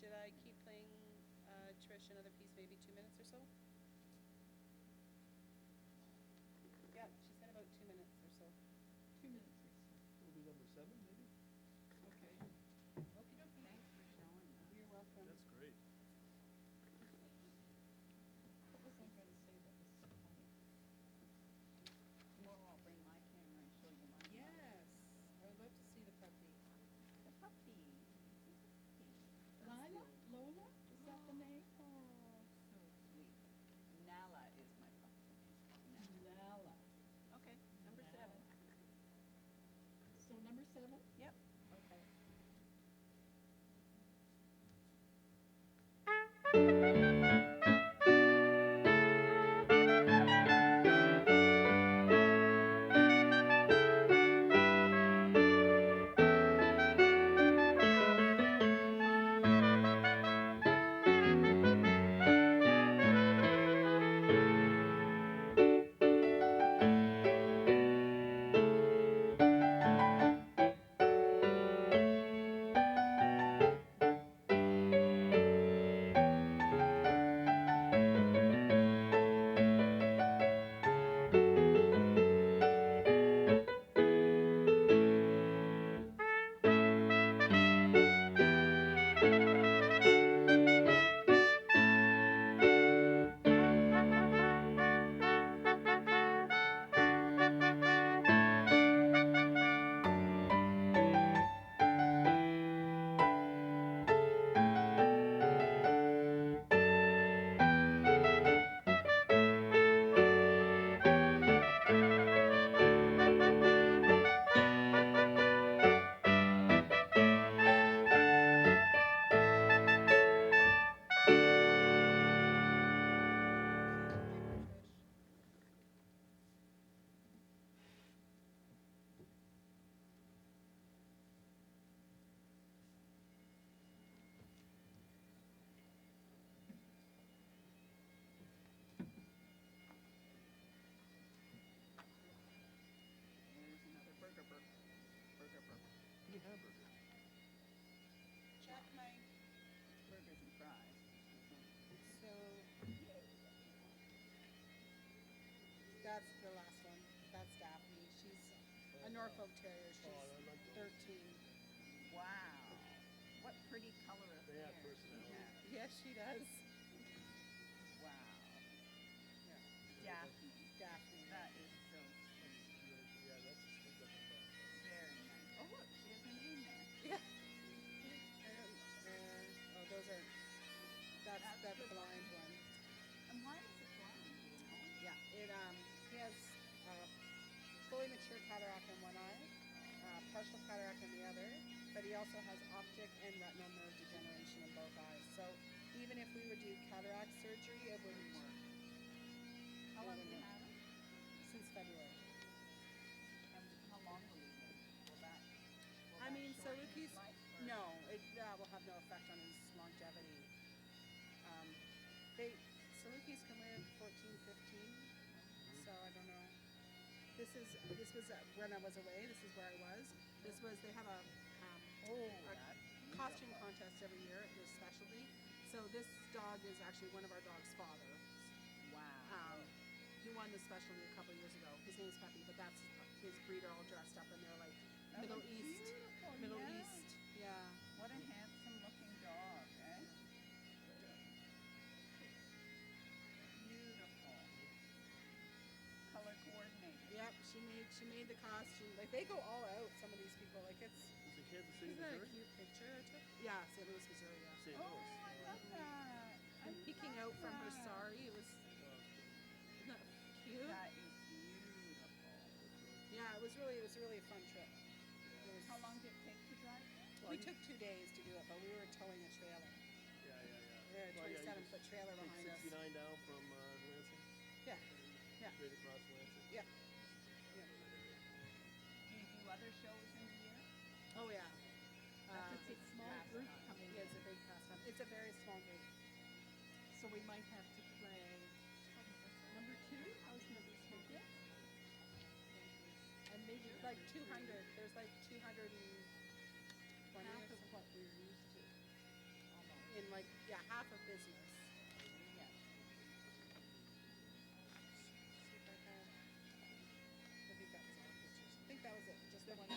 should I keep playing Trish another piece, maybe 2 minutes or so? Yeah, she said about 2 minutes or so. 2 minutes or so. Will be number 7, maybe? Okay. Okie dokie. Thanks for showing that. You're welcome. That's great. What was I going to say that was so funny? Tomorrow I'll bring my camera and show you mine. Yes, I would love to see the puppy. The puppy. Lila? Lola? Is that the name? Oh, so sweet. Nala is my puppy. Lala. Okay, number 7. So number 7? Yep. Okay. There's another burger. Any hamburger? Check my, Burgers and fries. so that's the last one. That's Daphne. She's a Norfolk Terrier. Oh, I She's like those. 13. Wow. What pretty color of They hair. have personality. Yes, she does. Wow. Yeah. Daphne. Daphne. That is so sweet. Yeah, that's a sweet looking dog. Very nice. Oh, look, she has a name there. Yeah. Oh, those are, that's the good blind one. And why is it blind, do you know? Yeah, he has fully mature cataract in one eye, partial cataract in the other, but he also has optic and retinal nerve degeneration in both eyes. So even if we would do cataract surgery, it wouldn't work. How long have you had him? Since February. And how long will he live? Will that I mean, shorten his Salukis, life, or- no, that will have no effect on his longevity. Salukis can live 14, 15, so I don't know. This was when I was away. This is where I was. They have a that's costume beautiful. contest every year at this specialty. So this dog is actually one of our dog's father. Wow. He won the specialty a couple years ago. His name's Peppy, but that's his breeder all dressed up, and they're like That Middle looks East. beautiful, Middle yeah. East. Yeah. What a handsome looking dog, eh? Beautiful. Color coordinated. Yep. She made the costume. Like they go all out. Some of these people. Like it's. Is it Kansas City, Isn't that a Missouri? cute picture I took? Yeah, St. Louis, Missouri. Yeah. St. Oh, Louis. I love that. I And peeking love out from her that. sari, it was isn't that cute? That is beautiful. Yeah, it was really a fun trip. It was, How long did it take to drive there? we took 2 days to do it, but we were towing a trailer. Yeah. We had a Well, yeah, you 27-foot trailer Take behind us. 69 down from Lansing, Yeah. Yeah. straight across Lansing. Yeah. That area. Do you do other shows in the year? Oh yeah. It's a small group coming Yeah, in. it's a big pastime. It's a very small group. So we might have to play number 2. How's number 2? Yeah. And maybe Like number 200. 3. There's like 220 Half or of something. what we're used to. Almost. in like, yeah, half of business. Yes. See if I have, I think that was all. I think that was it, just the one.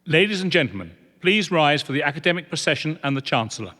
Ladies and gentlemen, please rise for the academic procession and the Chancellor.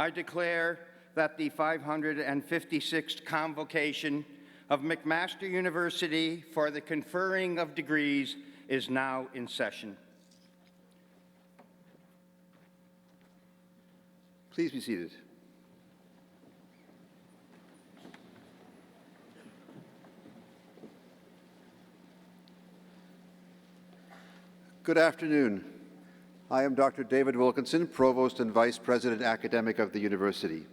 I declare that the 556th Convocation of McMaster University for the conferring of degrees is now in session. Please be seated. Good afternoon. I am Dr. David Wilkinson, Provost and Vice President Academic of the University.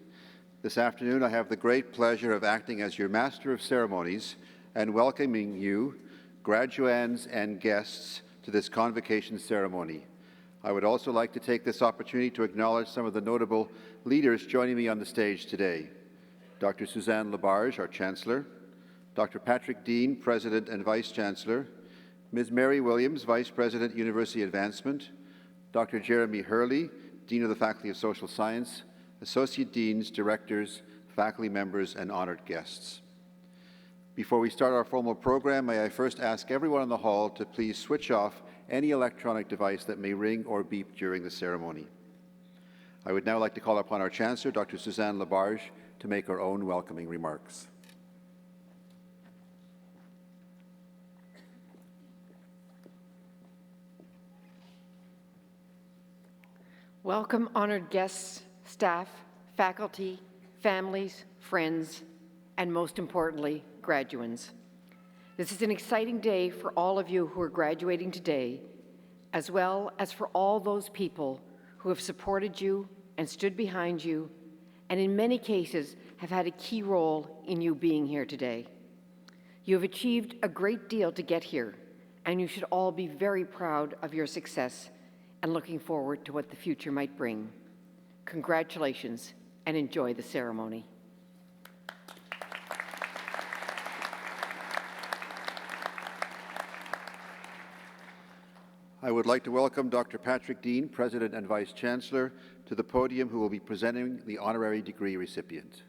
This afternoon, I have the great pleasure of acting as your Master of Ceremonies and welcoming you, graduands and guests, to this Convocation ceremony. I would also like to take this opportunity to acknowledge some of the notable leaders joining me on the stage today. Dr. Suzanne Labarge, our Chancellor, Dr. Patrick Dean, President and Vice Chancellor, Ms. Mary Williams, Vice President, University Advancement, Dr. Jeremy Hurley, Dean of the Faculty of Social Science, Associate Deans, Directors, faculty members, and honored guests. Before we start our formal program, may I first ask everyone in the hall to please switch off any electronic device that may ring or beep during the ceremony. I would now like to call upon our Chancellor, Dr. Suzanne Labarge, to make her own welcoming remarks. Welcome, honored guests, staff, faculty, families, friends, and most importantly, graduands. This is an exciting day for all of you who are graduating today, as well as for all those people who have supported you and stood behind you, and in many cases have had a key role in you being here today. You have achieved a great deal to get here, and you should all be very proud of your success and looking forward to what the future might bring. Congratulations, and enjoy the ceremony. I would like to welcome Dr. Patrick Dean, President and Vice Chancellor, to the podium, who will be presenting the honorary degree recipient.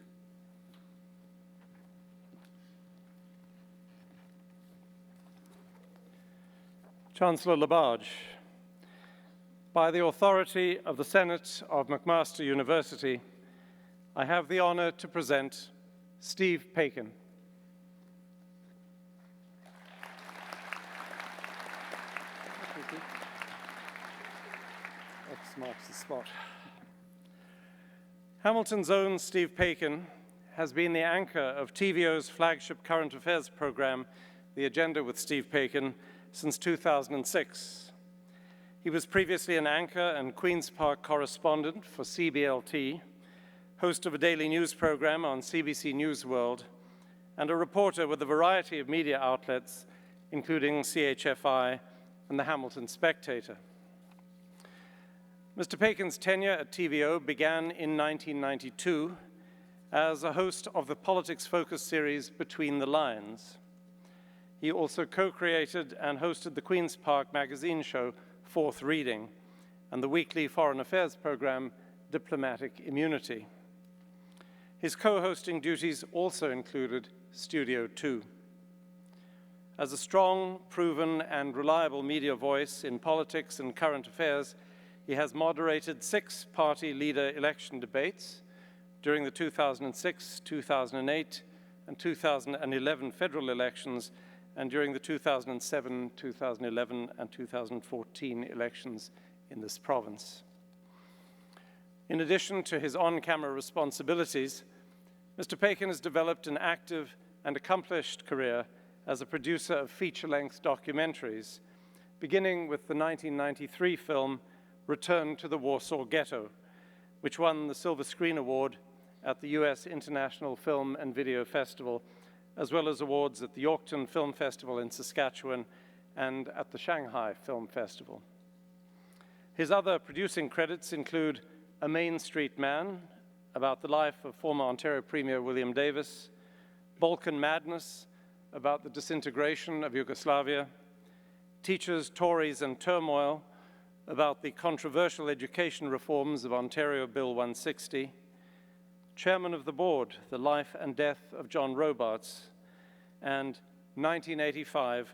Chancellor Labarge, by the authority of the Senate of McMaster University, I have the honor to present Steve Pakin. X marks the spot. Hamilton's own Steve Paikin has been the anchor of TVO's flagship current affairs program, The Agenda with Steve Paikin, since 2006. He was previously an anchor and Queen's Park correspondent for CBLT, host of a daily news program on CBC News World, and a reporter with a variety of media outlets, including CHFI and the Hamilton Spectator. Mr. Paikin's tenure at TVO began in 1992 as a host of the politics-focused series Between the Lines. He also co-created and hosted the Queen's Park magazine show Fourth Reading and the weekly foreign affairs program Diplomatic Immunity. His co-hosting duties also included Studio 2. As a strong, proven, and reliable media voice in politics and current affairs, he has moderated 6 party leader election debates during the 2006, 2008, and 2011 federal elections, and during the 2007, 2011, and 2014 elections in this province. In addition to his on-camera responsibilities, Mr. Paikin has developed an active and accomplished career as a producer of feature-length documentaries, beginning with the 1993 film Return to the Warsaw Ghetto, which won the Silver Screen Award at the US International Film and Video Festival, as well as awards at the Yorkton Film Festival in Saskatchewan and at the Shanghai Film Festival. His other producing credits include A Main Street Man, about the life of former Ontario Premier William Davis, Balkan Madness, about the disintegration of Yugoslavia, Teachers, Tories, and Turmoil, about the controversial education reforms of Ontario Bill 160, Chairman of the Board, The Life and Death of John Robarts, and 1985,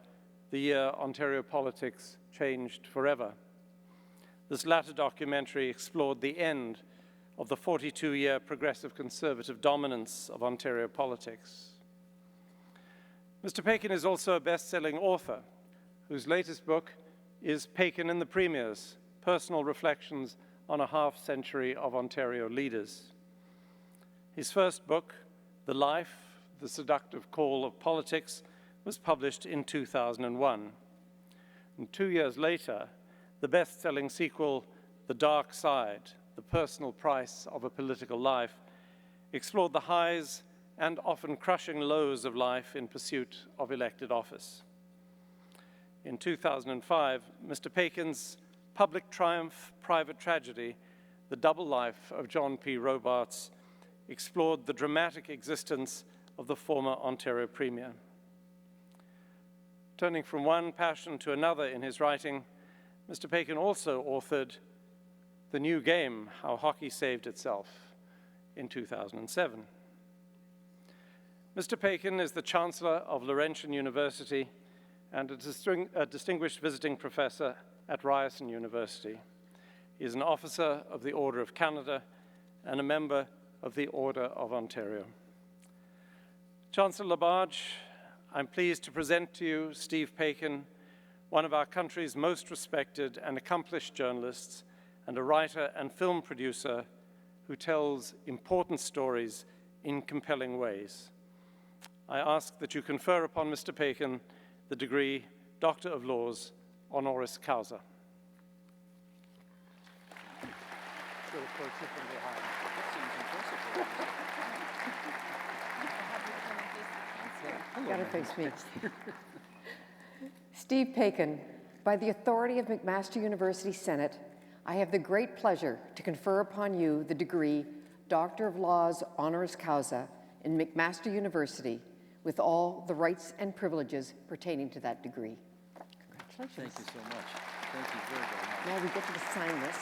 the year Ontario politics changed forever. This latter documentary explored the end of the 42-year progressive conservative dominance of Ontario politics. Mr. Paikin is also a best-selling author, whose latest book is Paikin and the Premiers, Personal Reflections on a Half-Century of Ontario Leaders. His first book, The Life, The Seductive Call of Politics, was published in 2001. And 2 years later, the best-selling sequel, The Dark Side, The Personal Price of a Political Life, explored the highs and often crushing lows of life in pursuit of elected office. In 2005, Mr. Paikin's Public Triumph, Private Tragedy, The Double Life of John P. Robarts, explored the dramatic existence of the former Ontario Premier. Turning from one passion to another in his writing, Mr. Paikin also authored The New Game, How Hockey Saved Itself, in 2007. Mr. Paikin is the Chancellor of Laurentian University and a distinguished visiting professor at Ryerson University. He is an officer of the Order of Canada and a member of the Order of Ontario. Chancellor Labarge, I'm pleased to present to you Steve Paikin, one of our country's most respected and accomplished journalists and a writer and film producer who tells important stories in compelling ways. I ask that you confer upon Mr. Paikin the degree Doctor of Laws, honoris causa. Gotta face me. Steve Paikin, by the authority of McMaster University Senate, I have the great pleasure to confer upon you the degree Doctor of Laws, honoris causa in McMaster University, with all the rights and privileges pertaining to that degree. Congratulations. Thank you so much. Thank you very, very much. Now we get to sign this.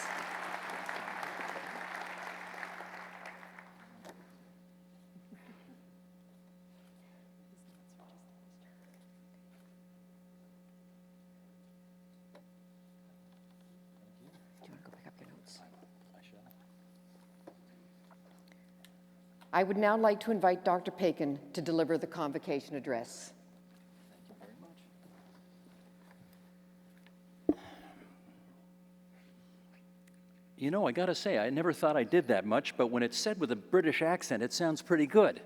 Do you want to go pick up your notes? I shall. I would now like to invite Dr. Paikin to deliver the convocation address. Thank you very much. You know, I gotta say, I never thought I did that much, but when it's said with a British accent, it sounds pretty good.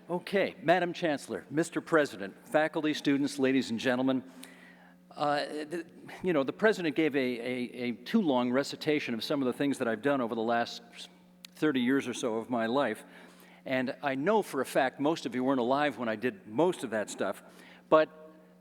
Okay, Madam Chancellor, Mr. President, faculty, students, ladies and gentlemen, you know, the President gave a too long recitation of some of the things that I've done over the last 30 years or so of my life, and I know for a fact most of you weren't alive when I did most of that stuff, but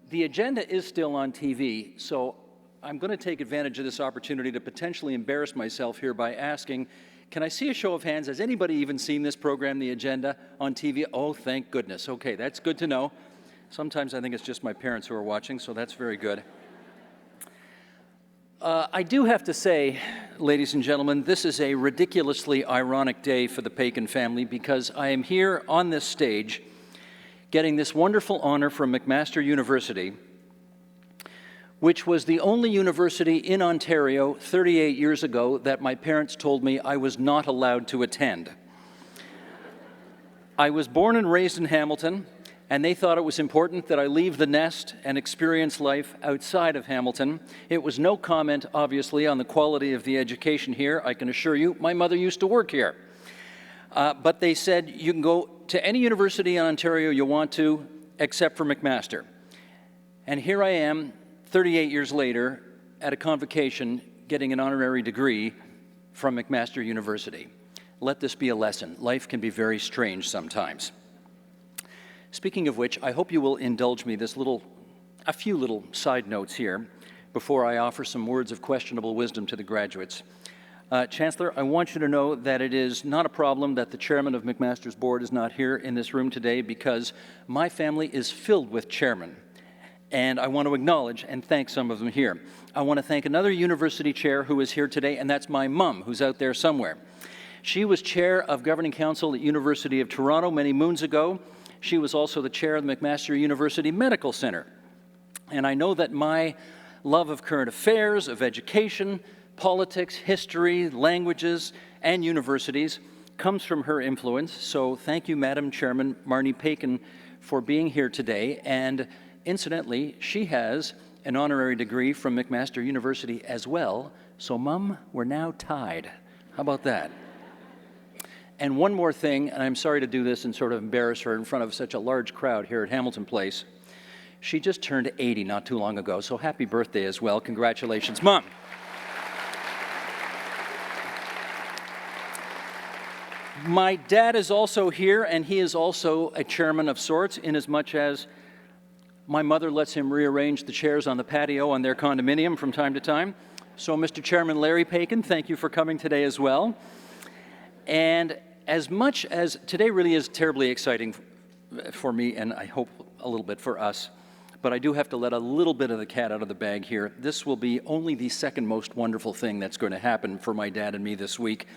the agenda is still on TV, so I'm going to take advantage of this opportunity to potentially embarrass myself here by asking, can I see a show of hands? Has anybody even seen this program, the agenda, on TV? Oh, thank goodness. Okay, that's good to know. Sometimes I think it's just my parents who are watching, so that's very good. I do have to say, ladies and gentlemen, this is a ridiculously ironic day for the Pakin family because I am here on this stage getting this wonderful honor from McMaster University, which was the only university in Ontario 38 years ago that my parents told me I was not allowed to attend. I was born and raised in Hamilton, and they thought it was important that I leave the nest and experience life outside of Hamilton. It was no comment, obviously, on the quality of the education here. I can assure you, my mother used to work here. But they said, you can go to any university in Ontario you want to, except for McMaster. And here I am, 38 years later, at a convocation, getting an honorary degree from McMaster University. Let this be a lesson. Life can be very strange sometimes. Speaking of which, I hope you will indulge me a few little side notes here before I offer some words of questionable wisdom to the graduates. Chancellor, I want you to know that it is not a problem that the chairman of McMaster's board is not here in this room today because my family is filled with chairmen. And I want to acknowledge and thank some of them here. I want to thank another university chair who is here today, and that's my mom, who's out there somewhere. She was chair of governing council at University of Toronto many moons ago. She was also the chair of the McMaster University Medical Center. And I know that my love of current affairs, of education, politics, history, languages, and universities comes from her influence. So thank you, Madam Chairman Marnie Pakin, for being here today. And incidentally, she has an honorary degree from McMaster University as well. So, Mum, we're now tied. How about that? And one more thing, and I'm sorry to do this and sort of embarrass her in front of such a large crowd here at Hamilton Place. She just turned 80 not too long ago, so happy birthday as well. Congratulations, Mom. My dad is also here, and he is also a chairman of sorts, in as much as my mother lets him rearrange the chairs on the patio on their condominium from time to time. So, Mr. Chairman Larry Pakin, thank you for coming today as well. And as much as today really is terribly exciting for me, and I hope a little bit for us, but I do have to let a little bit of the cat out of the bag here. This will be only the second most wonderful thing that's going to happen for my dad and me this week,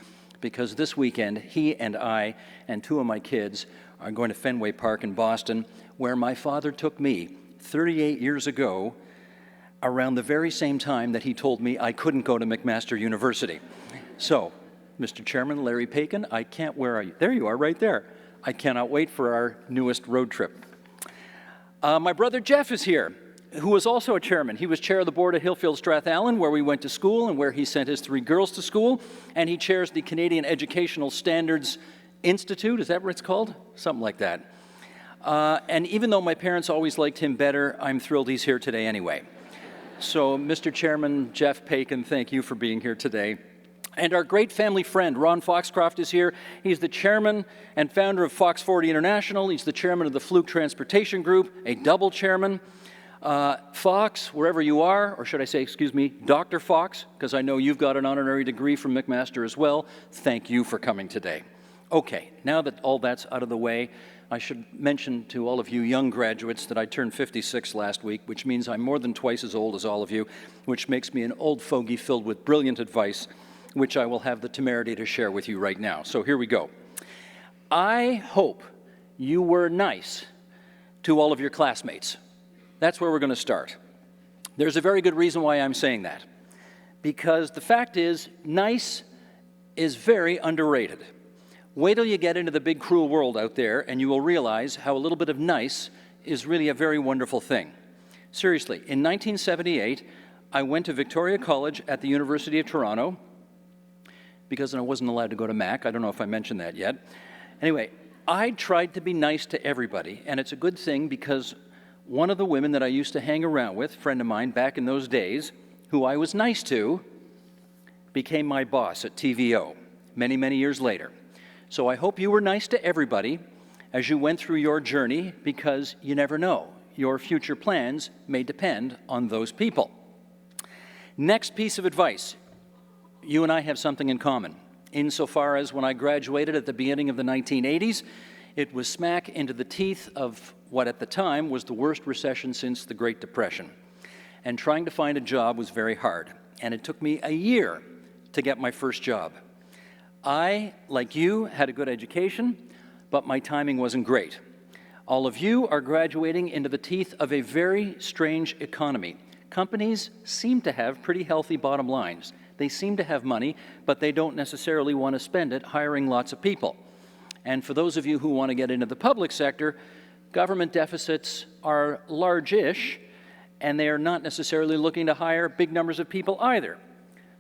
because this weekend, he and I and two of my kids are going to Fenway Park in Boston, where my father took me 38 years ago, around the very same time that he told me I couldn't go to McMaster University. So, Mr. Chairman, Larry Pakin, where are you? There you are, right there. I cannot wait for our newest road trip. My brother Jeff is here, who was also a chairman. He was chair of the board at Hillfield Strathallan, where we went to school and where he sent his 3 girls to school, and he chairs the Canadian Educational Standards Institute. Is that what it's called? Something like that. And even though my parents always liked him better, I'm thrilled he's here today anyway. So, Mr. Chairman Jeff Pakin, thank you for being here today. And our great family friend, Ron Foxcroft, is here. He's the chairman and founder of Fox 40 International. He's the chairman of the Fluke Transportation Group, a double chairman. Fox, wherever you are, or should I say, excuse me, Dr. Fox, because I know you've got an honorary degree from McMaster as well. Thank you for coming today. Okay, now that all that's out of the way, I should mention to all of you young graduates that I turned 56 last week, which means I'm more than twice as old as all of you, which makes me an old fogey filled with brilliant advice, which I will have the temerity to share with you right now. So here we go. I hope you were nice to all of your classmates. That's where we're going to start. There's a very good reason why I'm saying that. Because the fact is, nice is very underrated. Wait till you get into the big cruel world out there and you will realize how a little bit of nice is really a very wonderful thing. Seriously, in 1978, I went to Victoria College at the University of Toronto because I wasn't allowed to go to Mac. I don't know if I mentioned that yet. Anyway, I tried to be nice to everybody, and it's a good thing because one of the women that I used to hang around with, a friend of mine back in those days, who I was nice to, became my boss at TVO many, many years later. So I hope you were nice to everybody as you went through your journey, because you never know. Your future plans may depend on those people. Next piece of advice. You and I have something in common, insofar as when I graduated at the beginning of the 1980s, it was smack into the teeth of what at the time was the worst recession since the Great Depression. And trying to find a job was very hard. And it took me a year to get my first job. I, like you, had a good education, but my timing wasn't great. All of you are graduating into the teeth of a very strange economy. Companies seem to have pretty healthy bottom lines. They seem to have money, but they don't necessarily want to spend it hiring lots of people. And for those of you who want to get into the public sector, government deficits are large-ish, and they are not necessarily looking to hire big numbers of people either.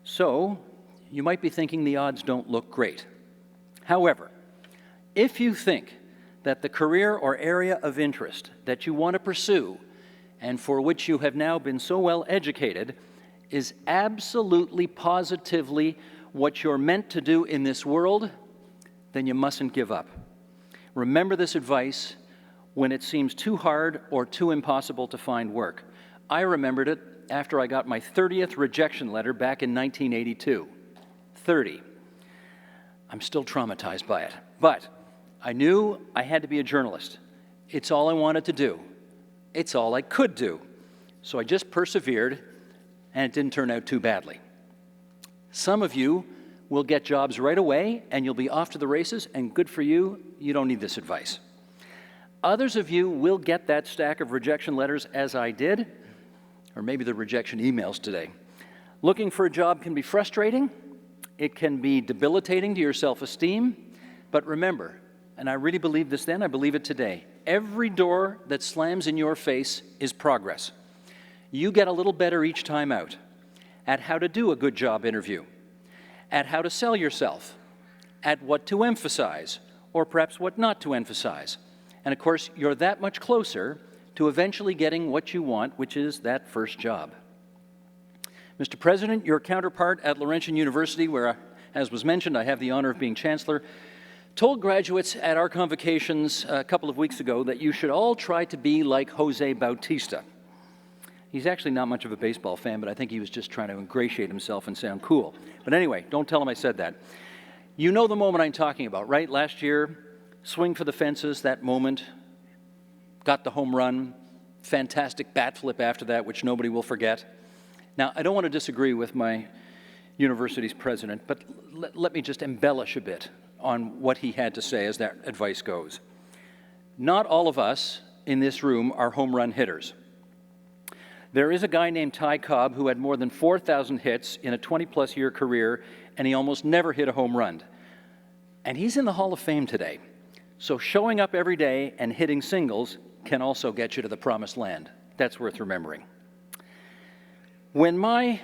So you might be thinking the odds don't look great. However, if you think that the career or area of interest that you want to pursue and for which you have now been so well educated is absolutely, positively what you're meant to do in this world, then you mustn't give up. Remember this advice when it seems too hard or too impossible to find work. I remembered it after I got my 30th rejection letter back in 1982. 30. I'm still traumatized by it. But I knew I had to be a journalist. It's all I wanted to do. It's all I could do. So I just persevered, and it didn't turn out too badly. Some of you will get jobs right away, and you'll be off to the races, and good for you, you don't need this advice. Others of you will get that stack of rejection letters as I did, or maybe the rejection emails today. Looking for a job can be frustrating. It can be debilitating to your self-esteem. But remember, and I really believed this then, I believe it today, every door that slams in your face is progress. You get a little better each time out at how to do a good job interview, at how to sell yourself, at what to emphasize, or perhaps what not to emphasize. And of course, you're that much closer to eventually getting what you want, which is that first job. Mr. President, your counterpart at Laurentian University, where, as was mentioned, I have the honor of being chancellor, told graduates at our convocations a couple of weeks ago that you should all try to be like Jose Bautista. He's actually not much of a baseball fan, but I think he was just trying to ingratiate himself and sound cool. But anyway, don't tell him I said that. You know the moment I'm talking about, right? Last year, swing for the fences, that moment, got the home run, fantastic bat flip after that, which nobody will forget. Now, I don't want to disagree with my university's president, but let me just embellish a bit on what he had to say as that advice goes. Not all of us in this room are home run hitters. There is a guy named Ty Cobb who had more than 4,000 hits in a 20-plus year career, and he almost never hit a home run. And he's in the Hall of Fame today. So showing up every day and hitting singles can also get you to the promised land. That's worth remembering. When my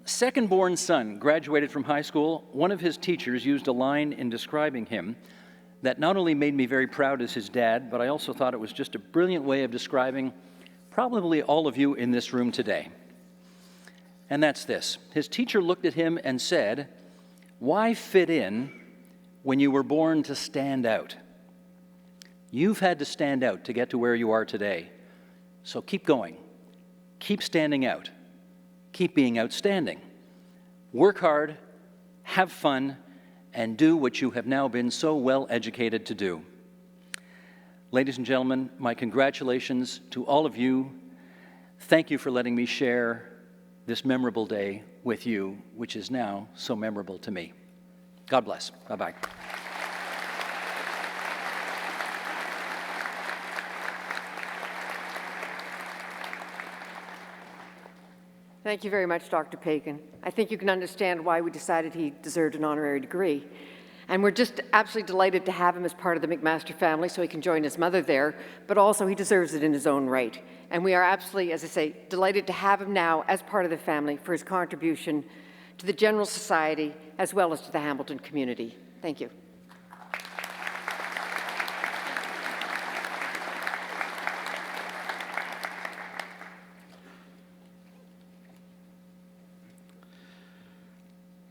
second-born son graduated from high school, one of his teachers used a line in describing him that not only made me very proud as his dad, but I also thought it was just a brilliant way of describing probably all of you in this room today. And that's this. His teacher looked at him and said, "Why fit in when you were born to stand out? You've had to stand out to get to where you are today. So keep going. Keep standing out. Keep being outstanding. Work hard, have fun, and do what you have now been so well educated to do." Ladies and gentlemen, my congratulations to all of you. Thank you for letting me share this memorable day with you, which is now so memorable to me. God bless. Bye-bye. Thank you very much, Dr. Pagan. I think you can understand why we decided he deserved an honorary degree. And we're just absolutely delighted to have him as part of the McMaster family so he can join his mother there, but also he deserves it in his own right. And we are absolutely, as I say, delighted to have him now as part of the family for his contribution to the general society as well as to the Hamilton community. Thank you.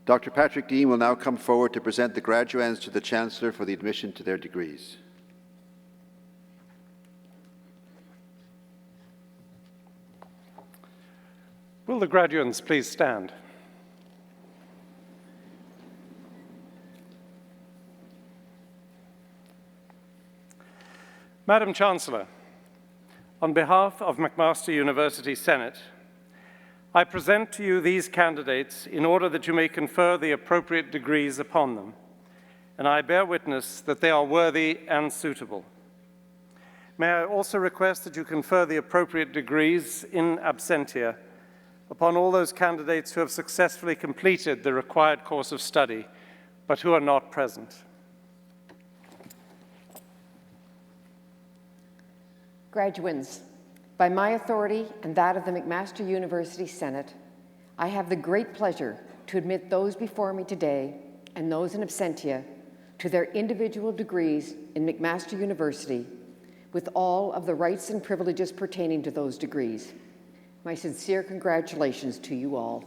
Dr. Patrick Dean will now come forward to present the graduands to the Chancellor for the admission to their degrees. Will the graduands please stand? Madam Chancellor, on behalf of McMaster University Senate, I present to you these candidates in order that you may confer the appropriate degrees upon them, and I bear witness that they are worthy and suitable. May I also request that you confer the appropriate degrees in absentia upon all those candidates who have successfully completed the required course of study, but who are not present. Graduands, by my authority and that of the McMaster University Senate, I have the great pleasure to admit those before me today and those in absentia to their individual degrees in McMaster University with all of the rights and privileges pertaining to those degrees. My sincere congratulations to you all.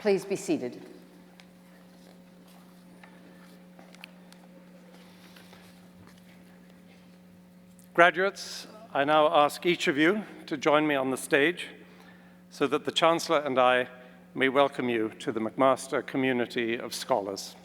Please be seated. Graduates, I now ask each of you to join me on the stage so that the Chancellor and I may welcome you to the McMaster community of scholars.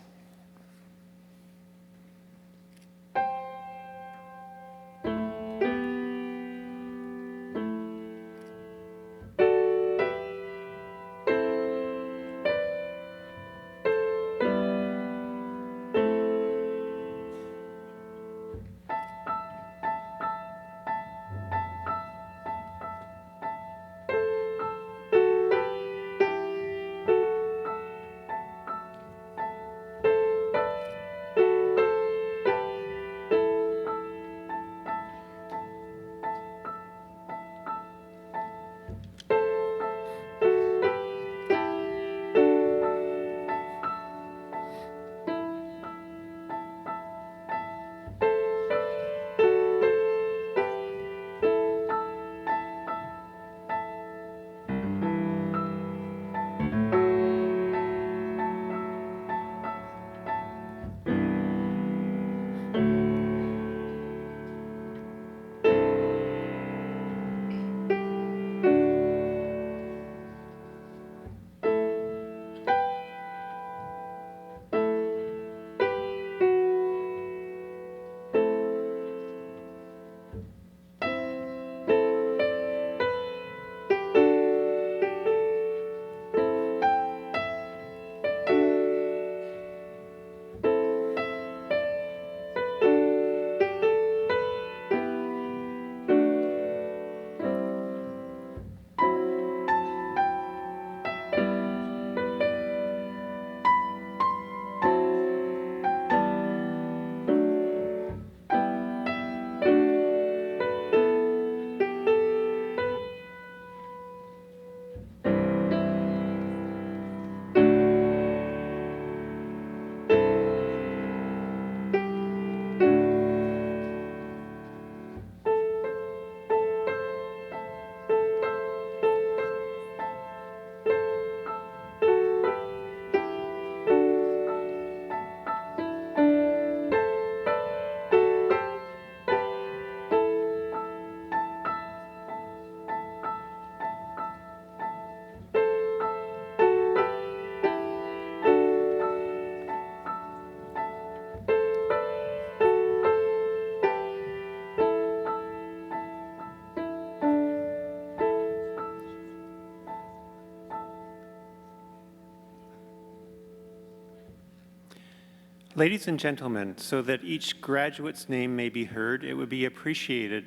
Ladies and gentlemen, so that each graduate's name may be heard, it would be appreciated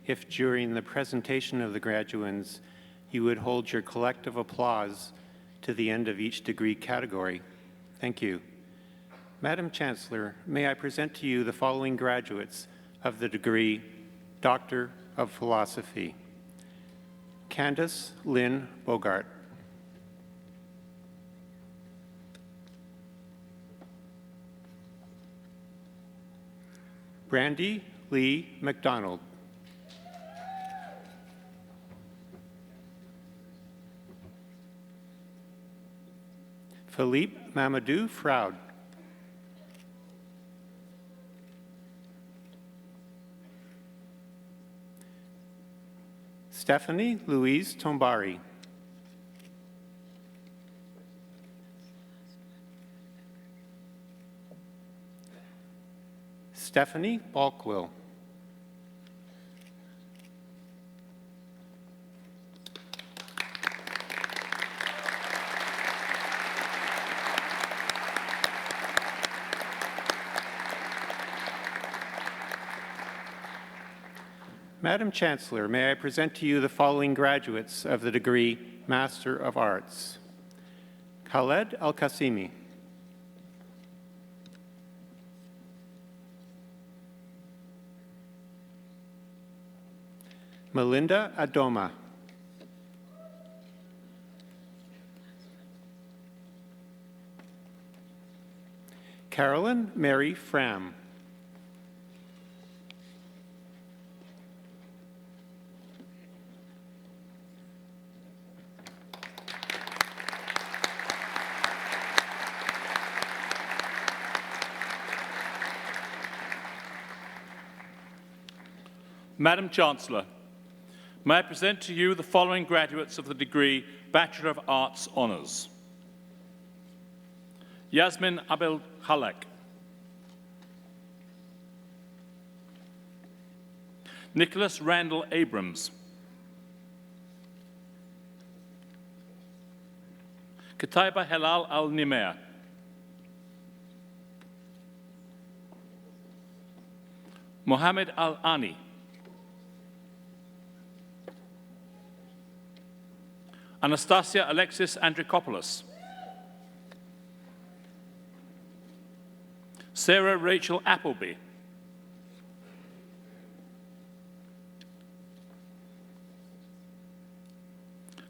if during the presentation of the graduands, you would hold your collective applause to the end of each degree category. Thank you. Madam Chancellor, may I present to you the following graduates of the degree Doctor of Philosophy. Candace Lynn Bogart. Brandy Lee McDonald. Philippe Mamadou Froud. Stephanie Louise Tombari. Stephanie Balkwill. Madam Chancellor, may I present to you the following graduates of the degree Master of Arts. Khaled Al-Qasimi. Melinda Adoma. Carolyn Mary Fram. Madam Chancellor, may I present to you the following graduates of the degree Bachelor of Arts Honours. Yasmin Abel Halek. Nicholas Randall Abrams. Kataiba Helal Al-Nimer. Mohammed Al-Ani. Anastasia Alexis Andrikopoulos. Sarah Rachel Appleby.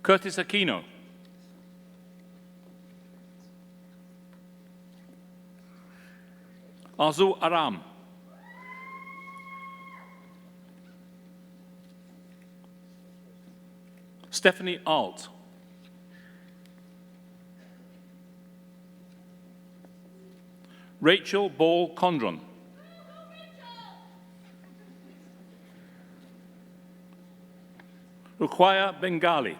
Curtis Aquino. Arzu Aram. Stephanie Alt. Rachel Ball Condron. Rukwaya Bengali.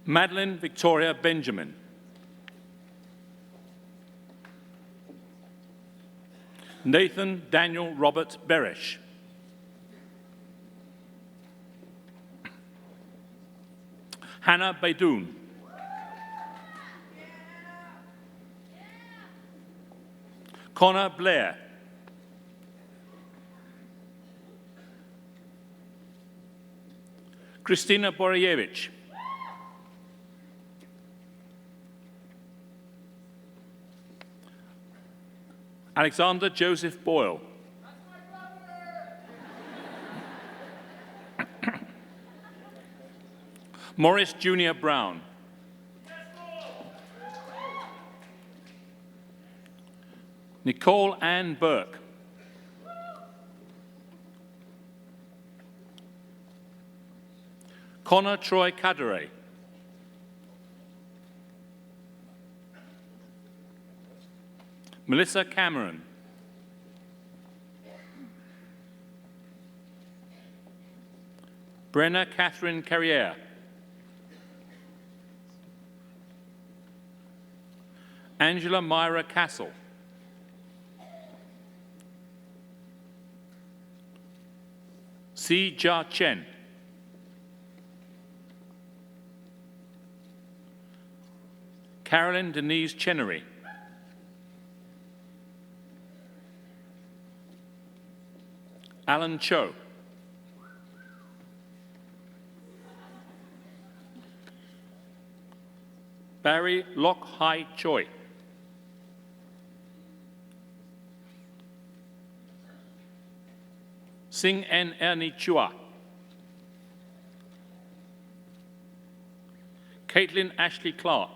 Madeline Victoria Benjamin. Nathan Daniel Robert Beresh. Hannah Baidoun. Connor Blair. Christina Borjevich. Alexander Joseph Boyle. Morris Junior Brown. Nicole Ann Burke. Connor Troy Cadere. Melissa Cameron. Brenna Catherine Carriere. Angela Myra Castle. Si Jia Chen. Carolyn Denise Chenery. Alan Cho. Barry Lok Hai Choi. Sing En Ernie Chua. Caitlin Ashley Clark.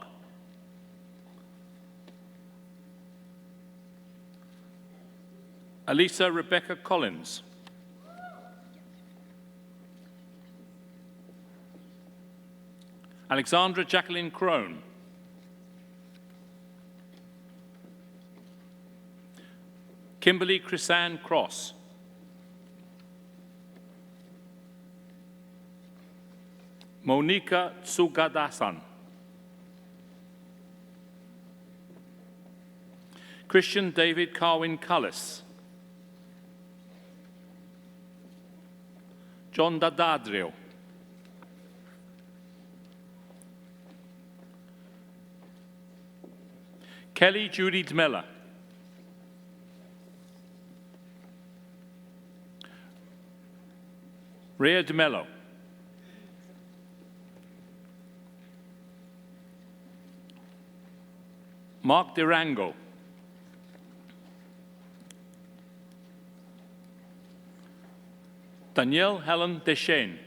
Elisa Rebecca Collins. Alexandra Jacqueline Crone. Kimberly Chrisanne Cross. Monica Tsugadasan. Christian David Carwin Cullis. John Dadadrio. Kelly Judy Dmella. Rhea DeMello. Mark Durango. Danielle Helen Deschênes.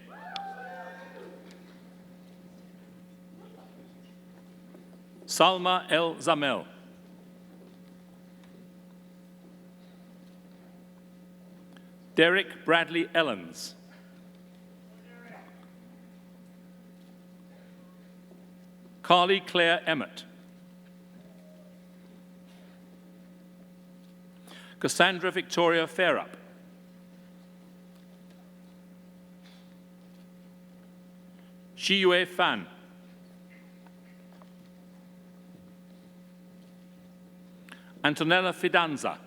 Salma El Zamel. Derek Bradley Ellens. Carly Claire Emmett. Cassandra Victoria Fairup. Shiyue Fan. Antonella Fidanza.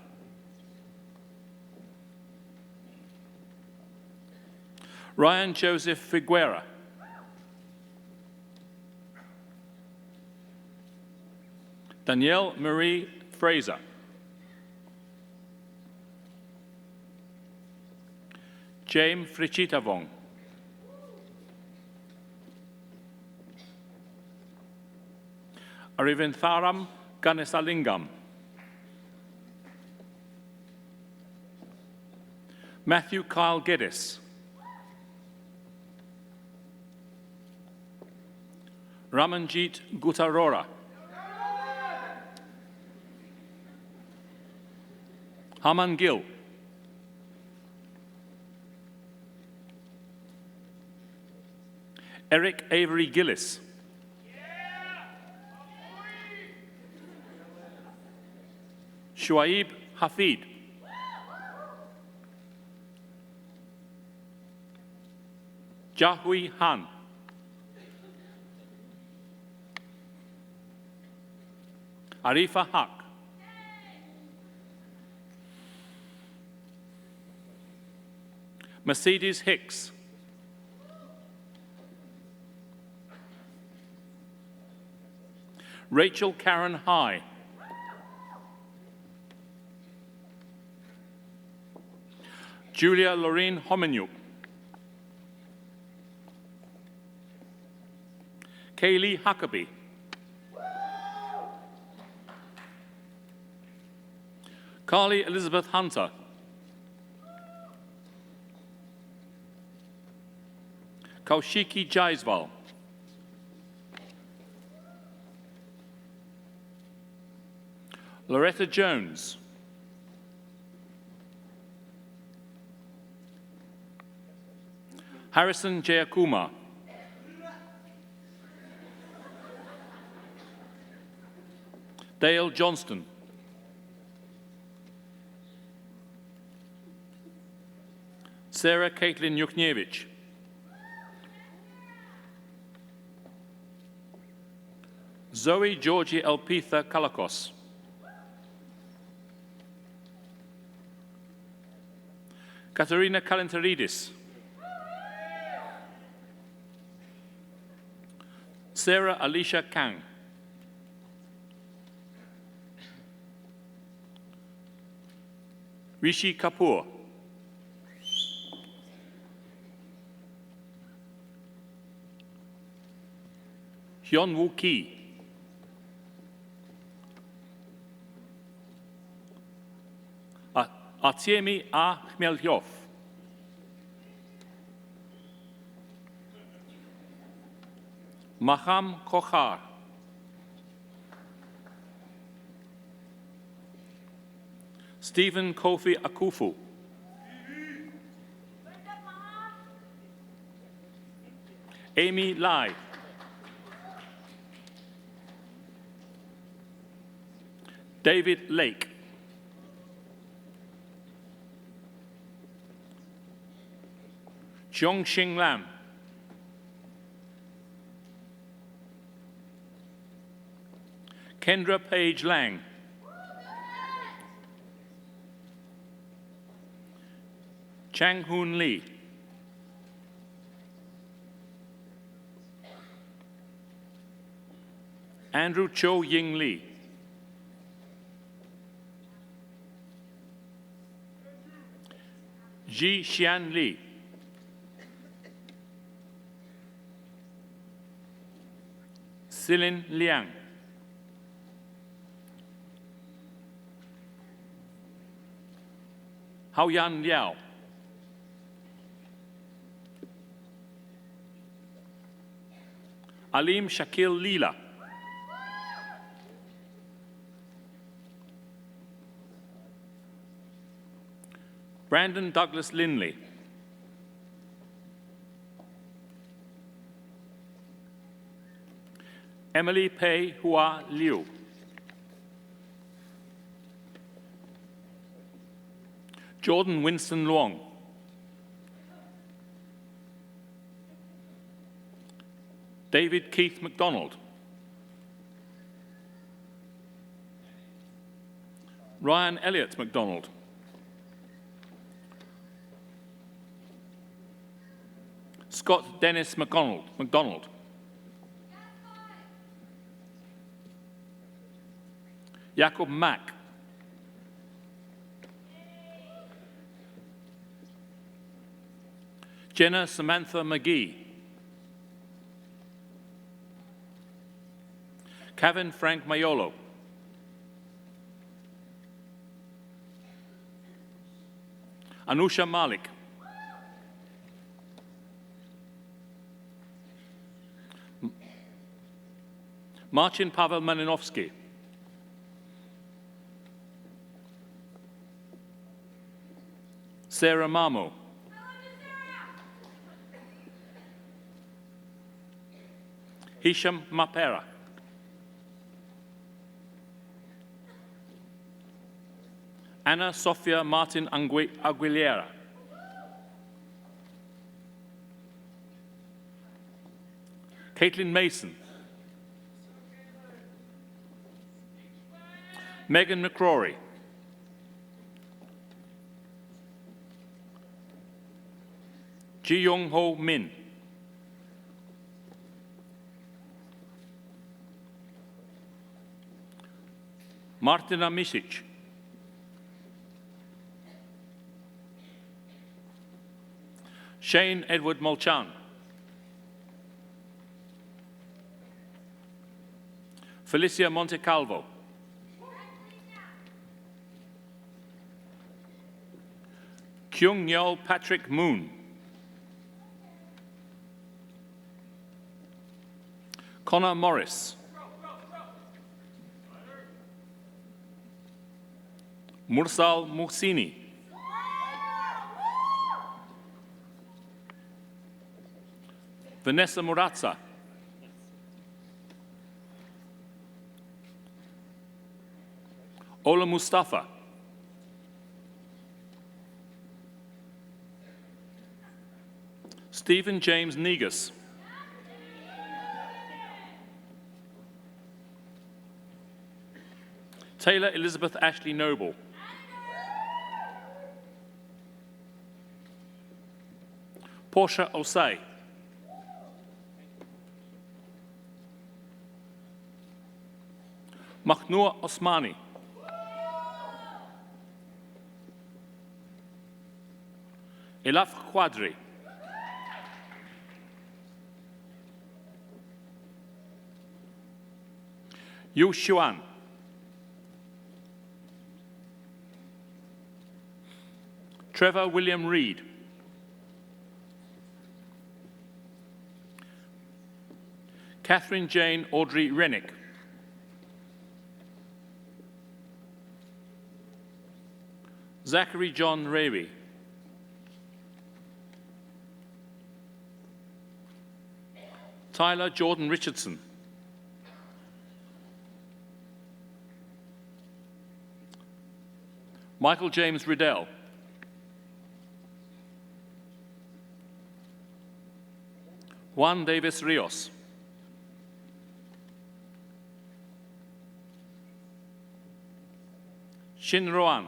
Ryan Joseph Figuera. Danielle Marie Fraser. James Frichitavong. Arivintharam Ganesalingam. Matthew Kyle Geddes. Ramanjit Guttarora. Haman Gill. Eric Avery Gillis. Shuaib Hafid. Jahui Han. Arifa Haq. Mercedes Hicks. Rachel Karen High. Julia Lorraine Homenyuk. Kaylee Huckabee. Carly Elizabeth Hunter. Kaushiki Jaiswal. Loretta Jones. Harrison Jayakumar. Dale Johnston. Sarah Caitlin Yukniewicz. Zoe Georgie Elpitha Kalakos. Katerina Kalenteridis. Sarah Alicia Kang. Rishi Kapoor. Hyun-woo Ki. Artemi A. Khmelyov. Maham Kochar. Stephen Kofi Akufu. Amy Lai. David Lake. Chongxing Lam. Kendra Page Lang. Chang Hoon Lee. Andrew Cho Ying Lee. Ji Xian Li. Silin Liang. Haoyan Liao. Alim Shakil Leela. Brandon Douglas Linley. Emily Pei Hua Liu. Jordan Winston Luong. David Keith MacDonald. Ryan Elliott MacDonald. Scott Dennis MacDonald. Jacob Mack. Jenna Samantha McGee. Kevin Frank Mayolo. Anusha Malik. Marcin Pavel Malinovsky. Sarah Mamo. Hisham Mapera. Ana Sofia Martin Aguilera. Caitlin Mason. Megan McCrory. Ji Yong Ho Min. Martina Misic. Shane Edward Molchan. Felicia Montecalvo. Kyung Yeol Patrick Moon. Connor Morris. Mursal Muhsini. Vanessa Muratsa. Ola Mustafa. Stephen James Negus. Taylor Elizabeth Ashley Noble. Portia Osei. Mahnoor Osmani. Elaf Quadri. Yu Xuan. Trevor William Reed. Catherine Jane Audrey Rennick. Zachary John Raby. Tyler Jordan Richardson. Michael James Riddell. Juan Davis Rios. Shin Roan.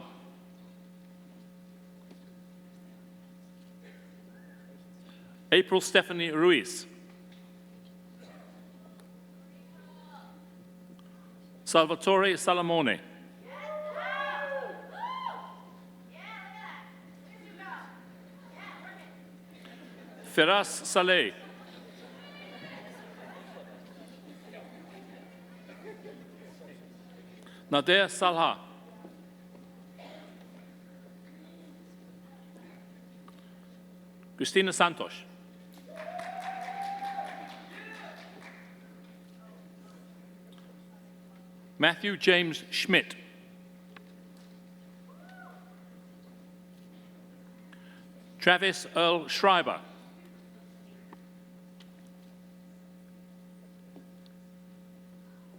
April Stephanie Ruiz. Salvatore Salamone. Firas Saleh. Nader Salha. Cristina Santos. Matthew James Schmidt. Travis Earl Schreiber.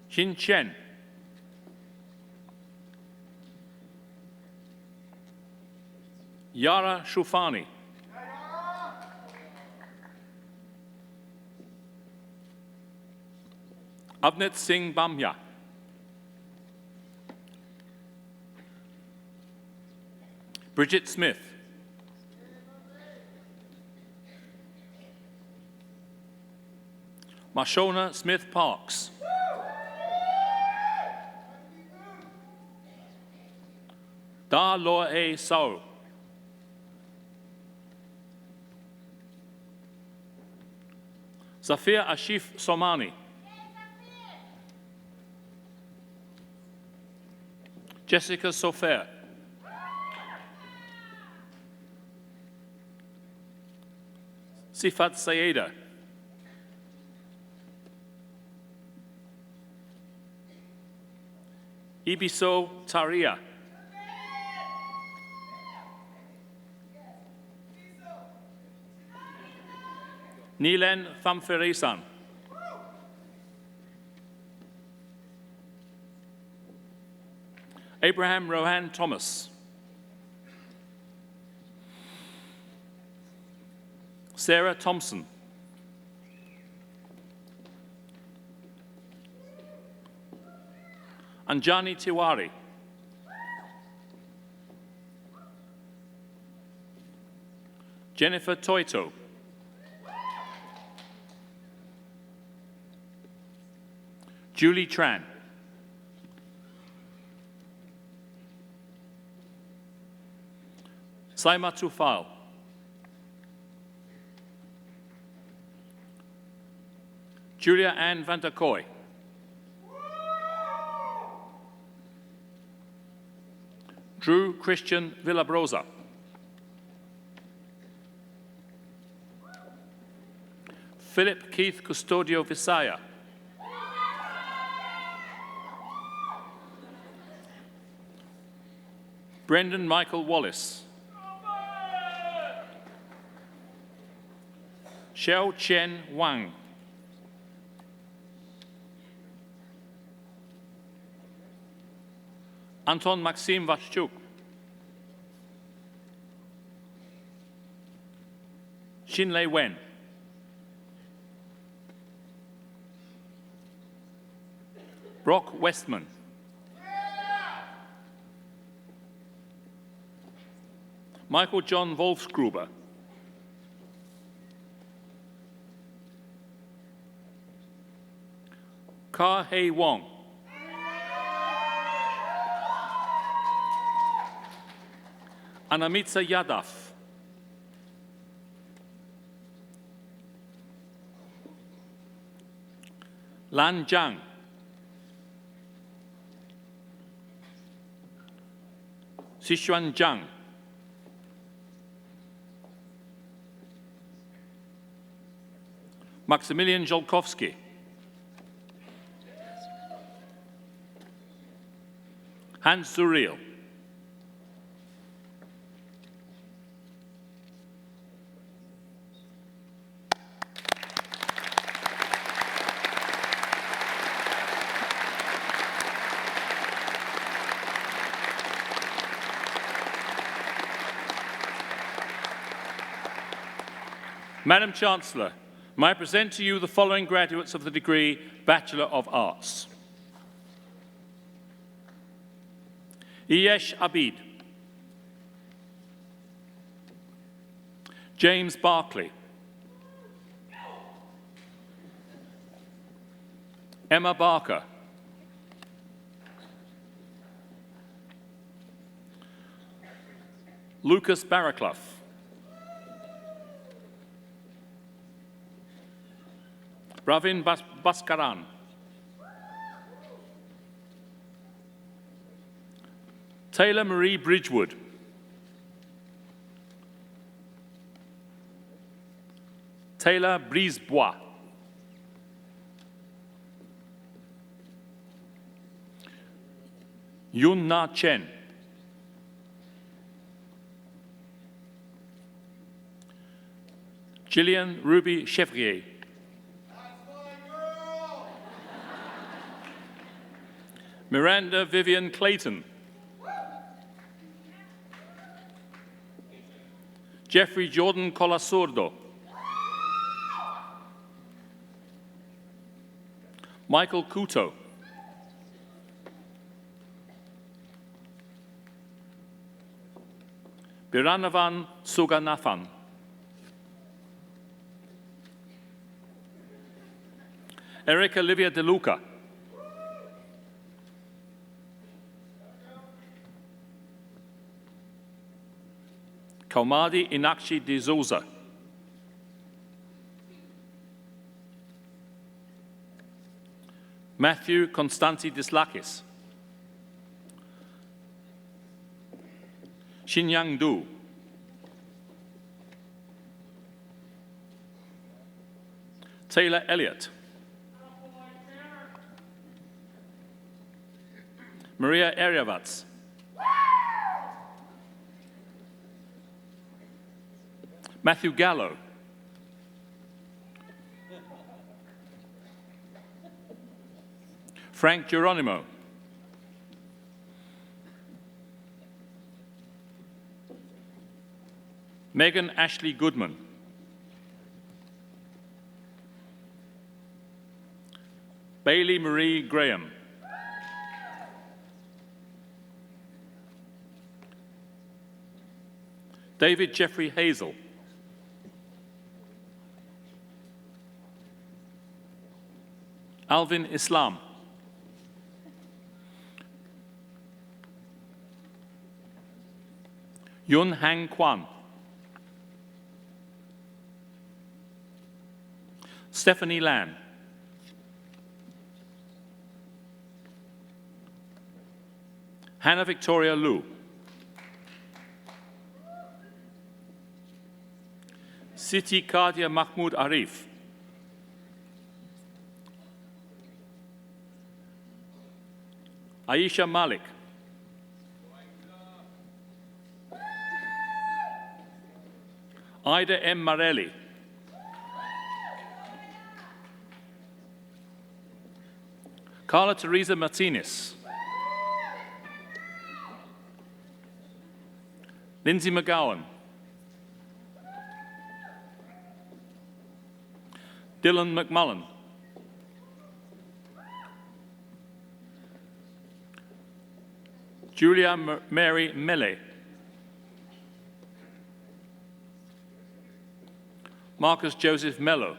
Xin Chen. Yara Shufani. Avnet Singh Bamya. Bridget Smith. Mashona Smith Parks. Da Loa A. Sao. Zafir Ashif Somani. Jessica Sofer. Sifat Sayeda. Ibiso Taria. Nilen Thamferisan. Abraham Rohan Thomas. Sarah Thompson. Anjani Tiwari. Jennifer Toito. Julie Tran. Saima Tufal. Julia Ann van der Kooi. Drew Christian Villabrosa. Philip Keith Custodio Visaya. Brendan Michael Wallace. Xiao Chen Wang. Anton Maxim Vachchuk. Xinlei Wen. Brock Westman. Michael John Wolfsgruber. Ka Hei Wong. Anamitsa Yadav. Lan Zhang. Sichuan Zhang. Maximilian Jolkowski. Hans Zuriel. Madam Chancellor, may I present to you the following graduates of the degree Bachelor of Arts. Iyesh Abid. James Barclay. Emma Barker. Lucas Barraclough. Ravin Baskaran. Taylor Marie Bridgewood. Taylor Brisebois. Yun Na Chen. Gillian Ruby Chevrier. Miranda Vivian Clayton. Jeffrey Jordan Colasurdo. Michael Couto. Biranavan Suganathan. Erica Livia De Luca. Kaumadi Inakshi de Souza. Matthew Constanti Dislakis. Xinyang Du. Taylor Elliott. Maria Ariavats. Matthew Gallo. Frank Geronimo. Megan Ashley Goodman. Bailey Marie Graham. David Jeffrey Hazel. Alvin Islam. Yun Hang Kwan. Stephanie Lan. Hannah Victoria Liu. Siti Kadia Mahmoud Arif. Aisha Malik. Ida M. Marelli. Carla Teresa Martinez. Lindsay McGowan. Dylan McMullen. Julia Mary Mele. Marcus Joseph Mello.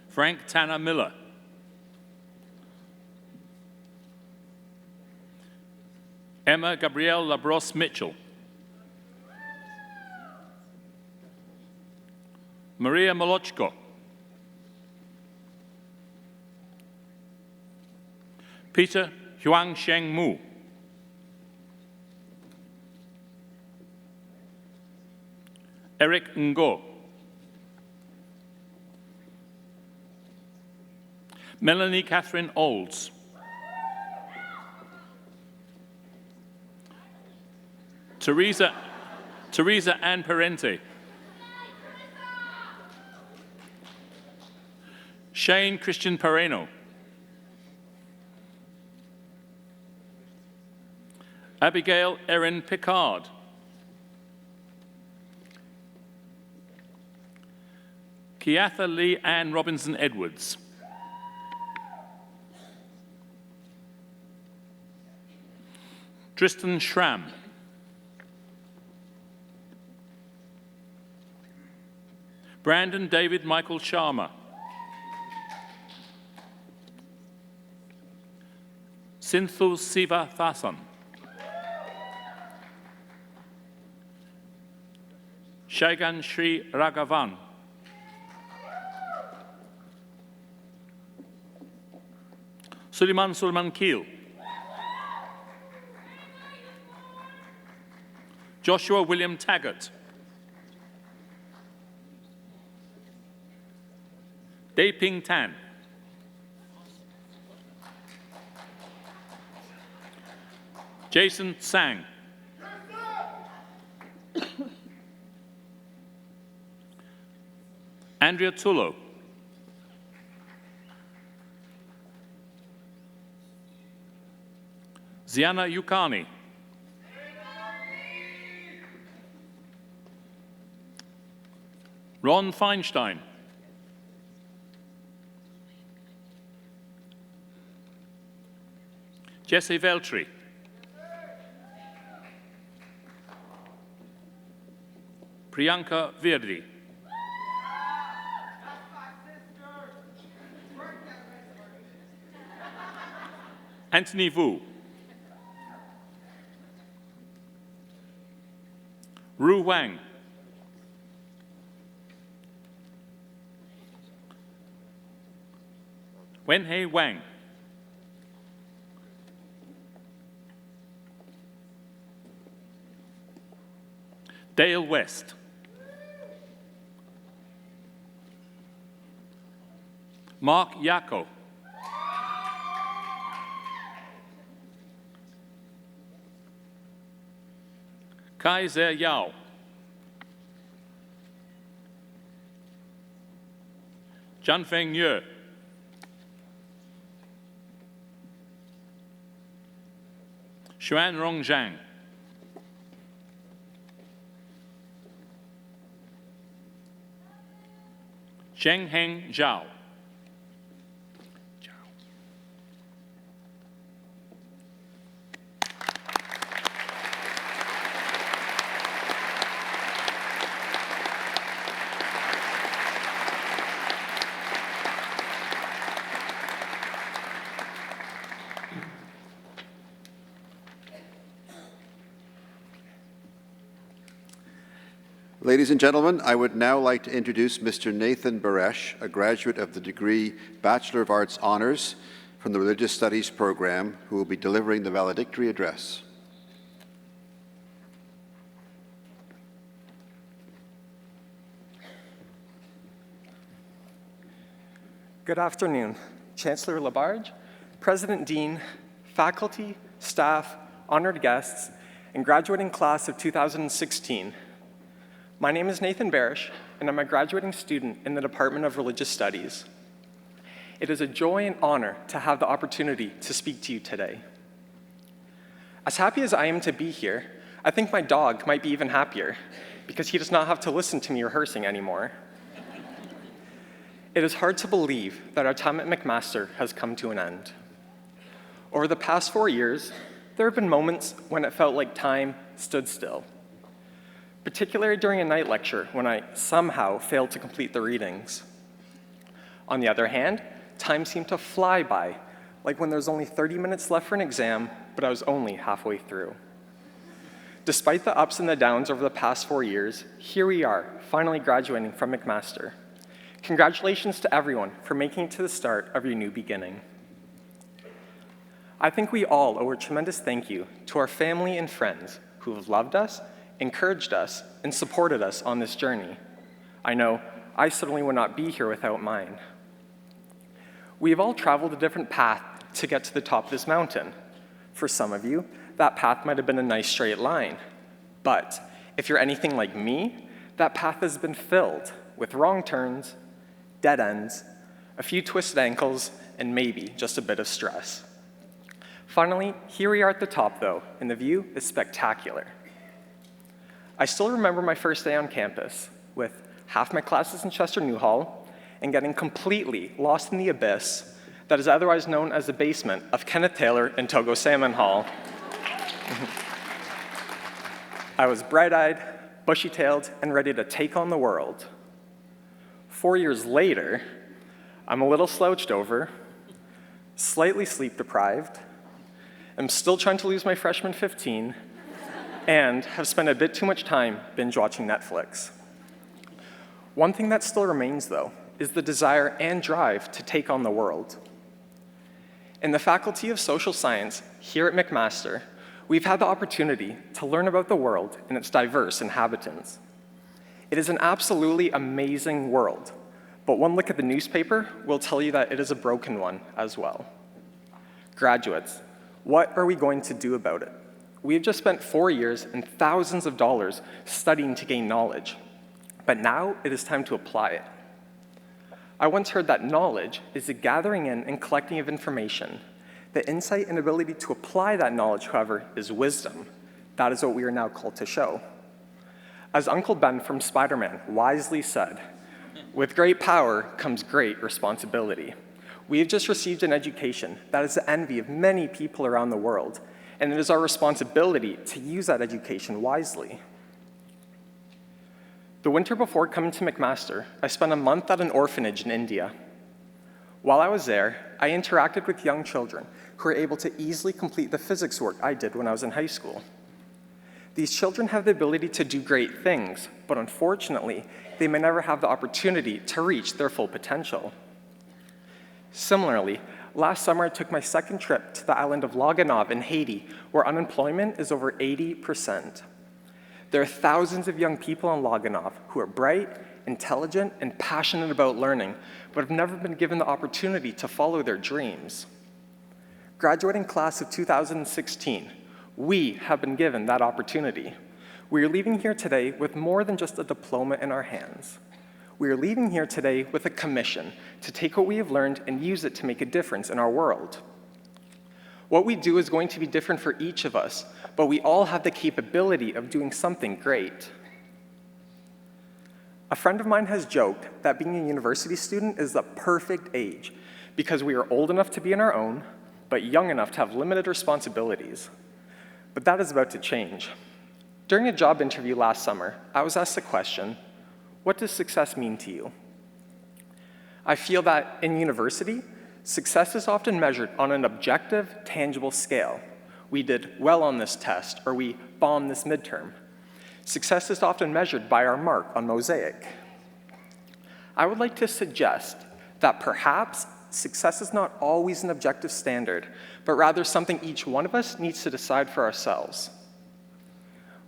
Frank Tanner Miller. Emma Gabrielle Labrosse Mitchell. Maria Molochko. Peter Huangsheng Mu. Eric Ngo. Melanie Catherine Olds. Teresa Ann Parente. Shane Christian Pereno. Abigail Erin Picard. Kiatha Lee Ann Robinson Edwards. Tristan Schramm. Brandon David Michael Sharma. Sinthu Siva Thasan. Shaigan Sri Raghavan. Suleiman Keel. Joshua William Taggart. Daeping Tan. Jason Sang. Andrea Tullo. Ziana Yukani. Ron Feinstein. Jesse Veltri. Priyanka Virdi. Anthony Wu. Ru Wang. Wenhei Wang. Dale West. Mark Yako. Kai Zer Yao. Jianfeng Ye. Xuan Rong Zhang. Zhengheng Zhao. Ladies and gentlemen, I would now like to introduce Mr. Nathan Baresh, a graduate of the degree Bachelor of Arts Honours from the Religious Studies program, who will be delivering the valedictory address. Good afternoon, Chancellor Labarge, President Dean, faculty, staff, honored guests, and graduating class of 2016. My name is Nathan Barish, and I'm a graduating student in the Department of Religious Studies. It is a joy and honor to have the opportunity to speak to you today. As happy as I am to be here, I think my dog might be even happier because he does not have to listen to me rehearsing anymore. It is hard to believe that our time at McMaster has come to an end. Over the past 4 years, there have been moments when it felt like time stood still, particularly during a night lecture when I somehow failed to complete the readings. On the other hand, time seemed to fly by, like when there's only 30 minutes left for an exam, but I was only halfway through. Despite the ups and the downs over the past 4 years, here we are, finally graduating from McMaster. Congratulations to everyone for making it to the start of your new beginning. I think we all owe a tremendous thank you to our family and friends who have loved us, encouraged us, and supported us on this journey. I know I certainly would not be here without mine. We have all traveled a different path to get to the top of this mountain. For some of you, that path might have been a nice straight line. But if you're anything like me, that path has been filled with wrong turns, dead ends, a few twisted ankles, and maybe just a bit of stress. Finally, here we are at the top though, and the view is spectacular. I still remember my first day on campus, with half my classes in Chester Newhall, and getting completely lost in the abyss that is otherwise known as the basement of Kenneth Taylor and Togo Salmon Hall. I was bright-eyed, bushy-tailed, and ready to take on the world. 4 years later, I'm a little slouched over, slightly sleep-deprived, I'm still trying to lose my freshman 15, and have spent a bit too much time binge-watching Netflix. One thing that still remains, though, is the desire and drive to take on the world. In the Faculty of Social Science here at McMaster, we've had the opportunity to learn about the world and its diverse inhabitants. It is an absolutely amazing world, but one look at the newspaper will tell you that it is a broken one as well. Graduates, what are we going to do about it? We've just spent 4 years and thousands of dollars studying to gain knowledge, but now it is time to apply it. I once heard that knowledge is the gathering in and collecting of information. The insight and ability to apply that knowledge, however, is wisdom. That is what we are now called to show. As Uncle Ben from Spider-Man wisely said, with great power comes great responsibility. We have just received an education that is the envy of many people around the world, and it is our responsibility to use that education wisely. The winter before coming to McMaster, I spent a month at an orphanage in India. While I was there, I interacted with young children who were able to easily complete the physics work I did when I was in high school. These children have the ability to do great things, but unfortunately, they may never have the opportunity to reach their full potential. Similarly, last summer I took my second trip to the island of Laganov in Haiti, where unemployment is over 80%. There are thousands of young people in Laganov who are bright, intelligent, and passionate about learning, but have never been given the opportunity to follow their dreams. Graduating class of 2016, we have been given that opportunity. We are leaving here today with more than just a diploma in our hands. We are leaving here today with a commission to take what we have learned and use it to make a difference in our world. What we do is going to be different for each of us, but we all have the capability of doing something great. A friend of mine has joked that being a university student is the perfect age because we are old enough to be on our own, but young enough to have limited responsibilities. But that is about to change. During a job interview last summer, I was asked the question, what does success mean to you? I feel that in university, success is often measured on an objective, tangible scale. We did well on this test, or we bombed this midterm. Success is often measured by our mark on Mosaic. I would like to suggest that perhaps success is not always an objective standard, but rather something each one of us needs to decide for ourselves.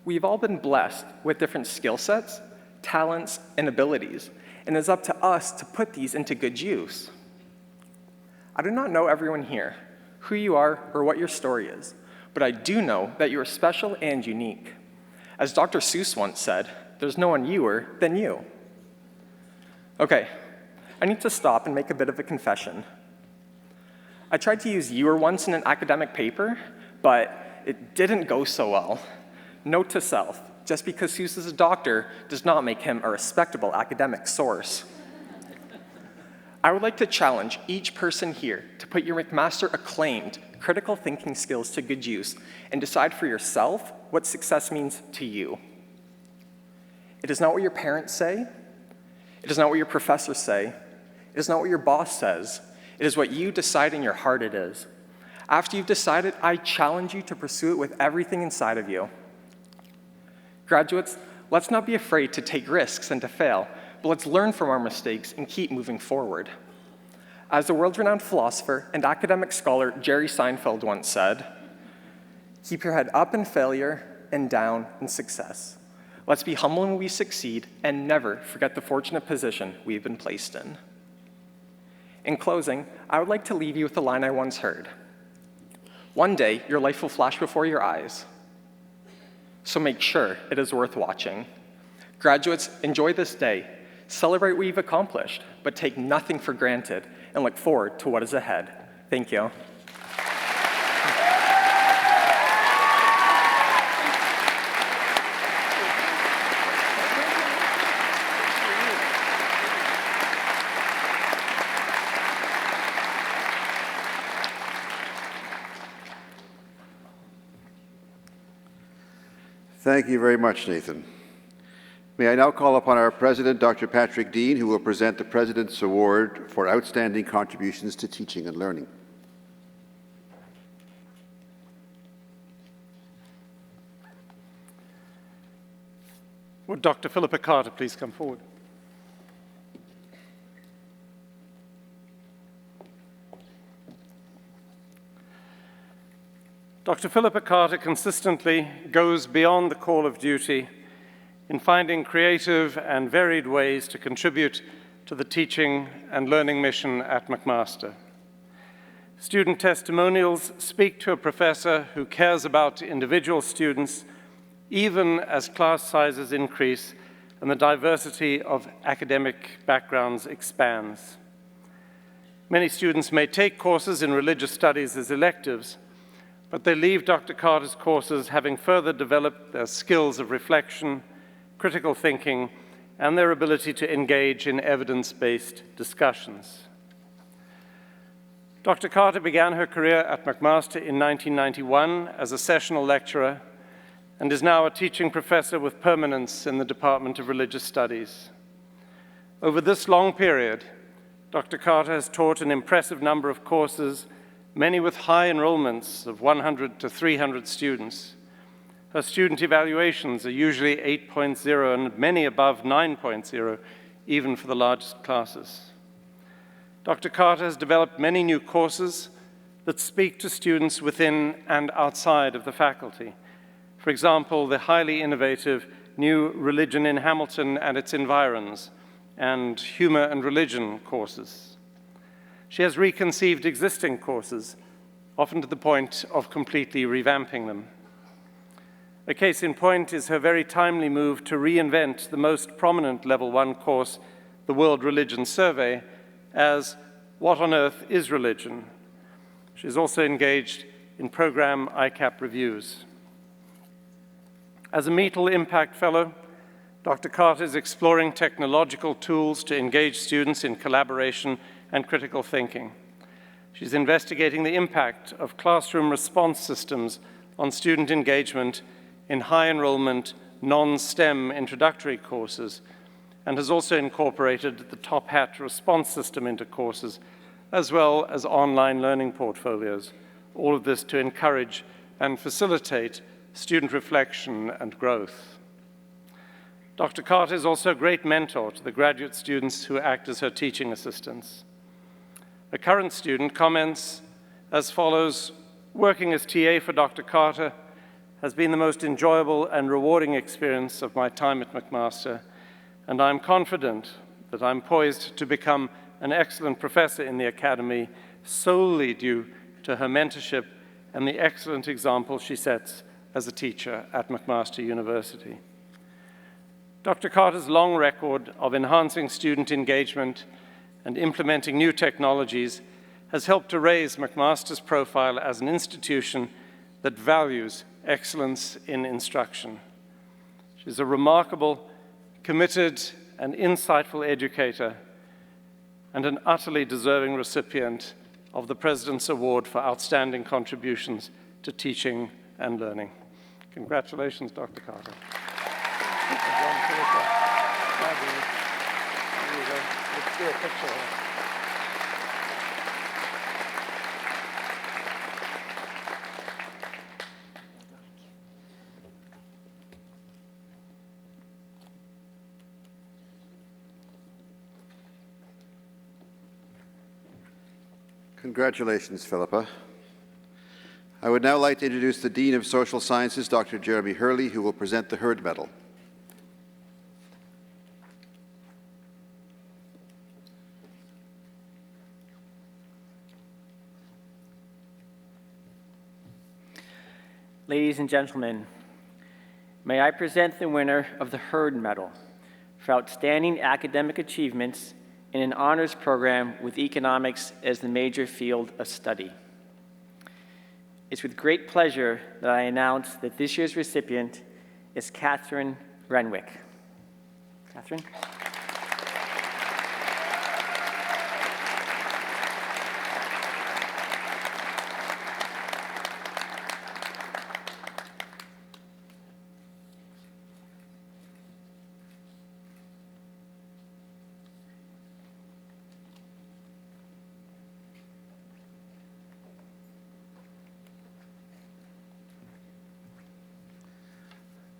We've all been blessed with different skill sets, talents, and abilities, and it's up to us to put these into good use. I do not know everyone here, who you are, or what your story is, but I do know that you are special and unique. As Dr. Seuss once said, there's no one youer than you. Okay, I need to stop and make a bit of a confession. I tried to use "youer" once in an academic paper, but it didn't go so well. Note to self, just because Seuss is a doctor does not make him a respectable academic source. I would like to challenge each person here to put your McMaster acclaimed critical thinking skills to good use and decide for yourself what success means to you. It is not what your parents say. It is not what your professors say. It is not what your boss says. It is what you decide in your heart it is. After you've decided, I challenge you to pursue it with everything inside of you. Graduates, let's not be afraid to take risks and to fail, but let's learn from our mistakes and keep moving forward. As the world-renowned philosopher and academic scholar Jerry Seinfeld once said, "Keep your head up in failure and down in success. Let's be humble when we succeed and never forget the fortunate position we've been placed in." In closing, I would like to leave you with a line I once heard. One day, your life will flash before your eyes, so make sure it is worth watching. Graduates, enjoy this day. Celebrate what you've accomplished, but take nothing for granted and look forward to what is ahead. Thank you. Thank you very much, Nathan. May I now call upon our President, Dr. Patrick Dean, who will present the President's Award for Outstanding Contributions to Teaching and Learning. Would Dr. Philippa Carter please come forward? Dr. Philippa Carter consistently goes beyond the call of duty in finding creative and varied ways to contribute to the teaching and learning mission at McMaster. Student testimonials speak to a professor who cares about individual students even as class sizes increase and the diversity of academic backgrounds expands. Many students may take courses in religious studies as electives, but they leave Dr. Carter's courses having further developed their skills of reflection, critical thinking, and their ability to engage in evidence-based discussions. Dr. Carter began her career at McMaster in 1991 as a sessional lecturer and is now a teaching professor with permanence in the Department of Religious Studies. Over this long period, Dr. Carter has taught an impressive number of courses, many with high enrollments of 100 to 300 students. Her student evaluations are usually 8.0 and many above 9.0, even for the largest classes. Dr. Carter has developed many new courses that speak to students within and outside of the faculty. For example, the highly innovative new Religion in Hamilton and its Environs and Humor and Religion courses. She has reconceived existing courses, often to the point of completely revamping them. A case in point is her very timely move to reinvent the most prominent Level 1 course, the World Religion Survey, as What on Earth is Religion? She's also engaged in program ICAP reviews. As a Meetle Impact Fellow, Dr. Carter is exploring technological tools to engage students in collaboration and critical thinking. She's investigating the impact of classroom response systems on student engagement in high enrollment, non-STEM introductory courses, and has also incorporated the Top Hat response system into courses, as well as online learning portfolios, all of this to encourage and facilitate student reflection and growth. Dr. Carter is also a great mentor to the graduate students who act as her teaching assistants. A current student comments as follows: "Working as TA for Dr. Carter has been the most enjoyable and rewarding experience of my time at McMaster, and I'm confident that I'm poised to become an excellent professor in the academy solely due to her mentorship and the excellent example she sets as a teacher at McMaster University." Dr. Carter's long record of enhancing student engagement and implementing new technologies has helped to raise McMaster's profile as an institution that values excellence in instruction. She's a remarkable, committed, and insightful educator and an utterly deserving recipient of the President's Award for Outstanding Contributions to Teaching and Learning. Congratulations, Dr. Carter. Let's do a picture. Congratulations, Philippa. I would now like to introduce the Dean of Social Sciences, Dr. Jeremy Hurley, who will present the Hurd Medal. Ladies and gentlemen, may I present the winner of the Hurd Medal for outstanding academic achievements in an honors program with economics as the major field of study. It's with great pleasure that I announce that this year's recipient is Catherine Renwick. Catherine?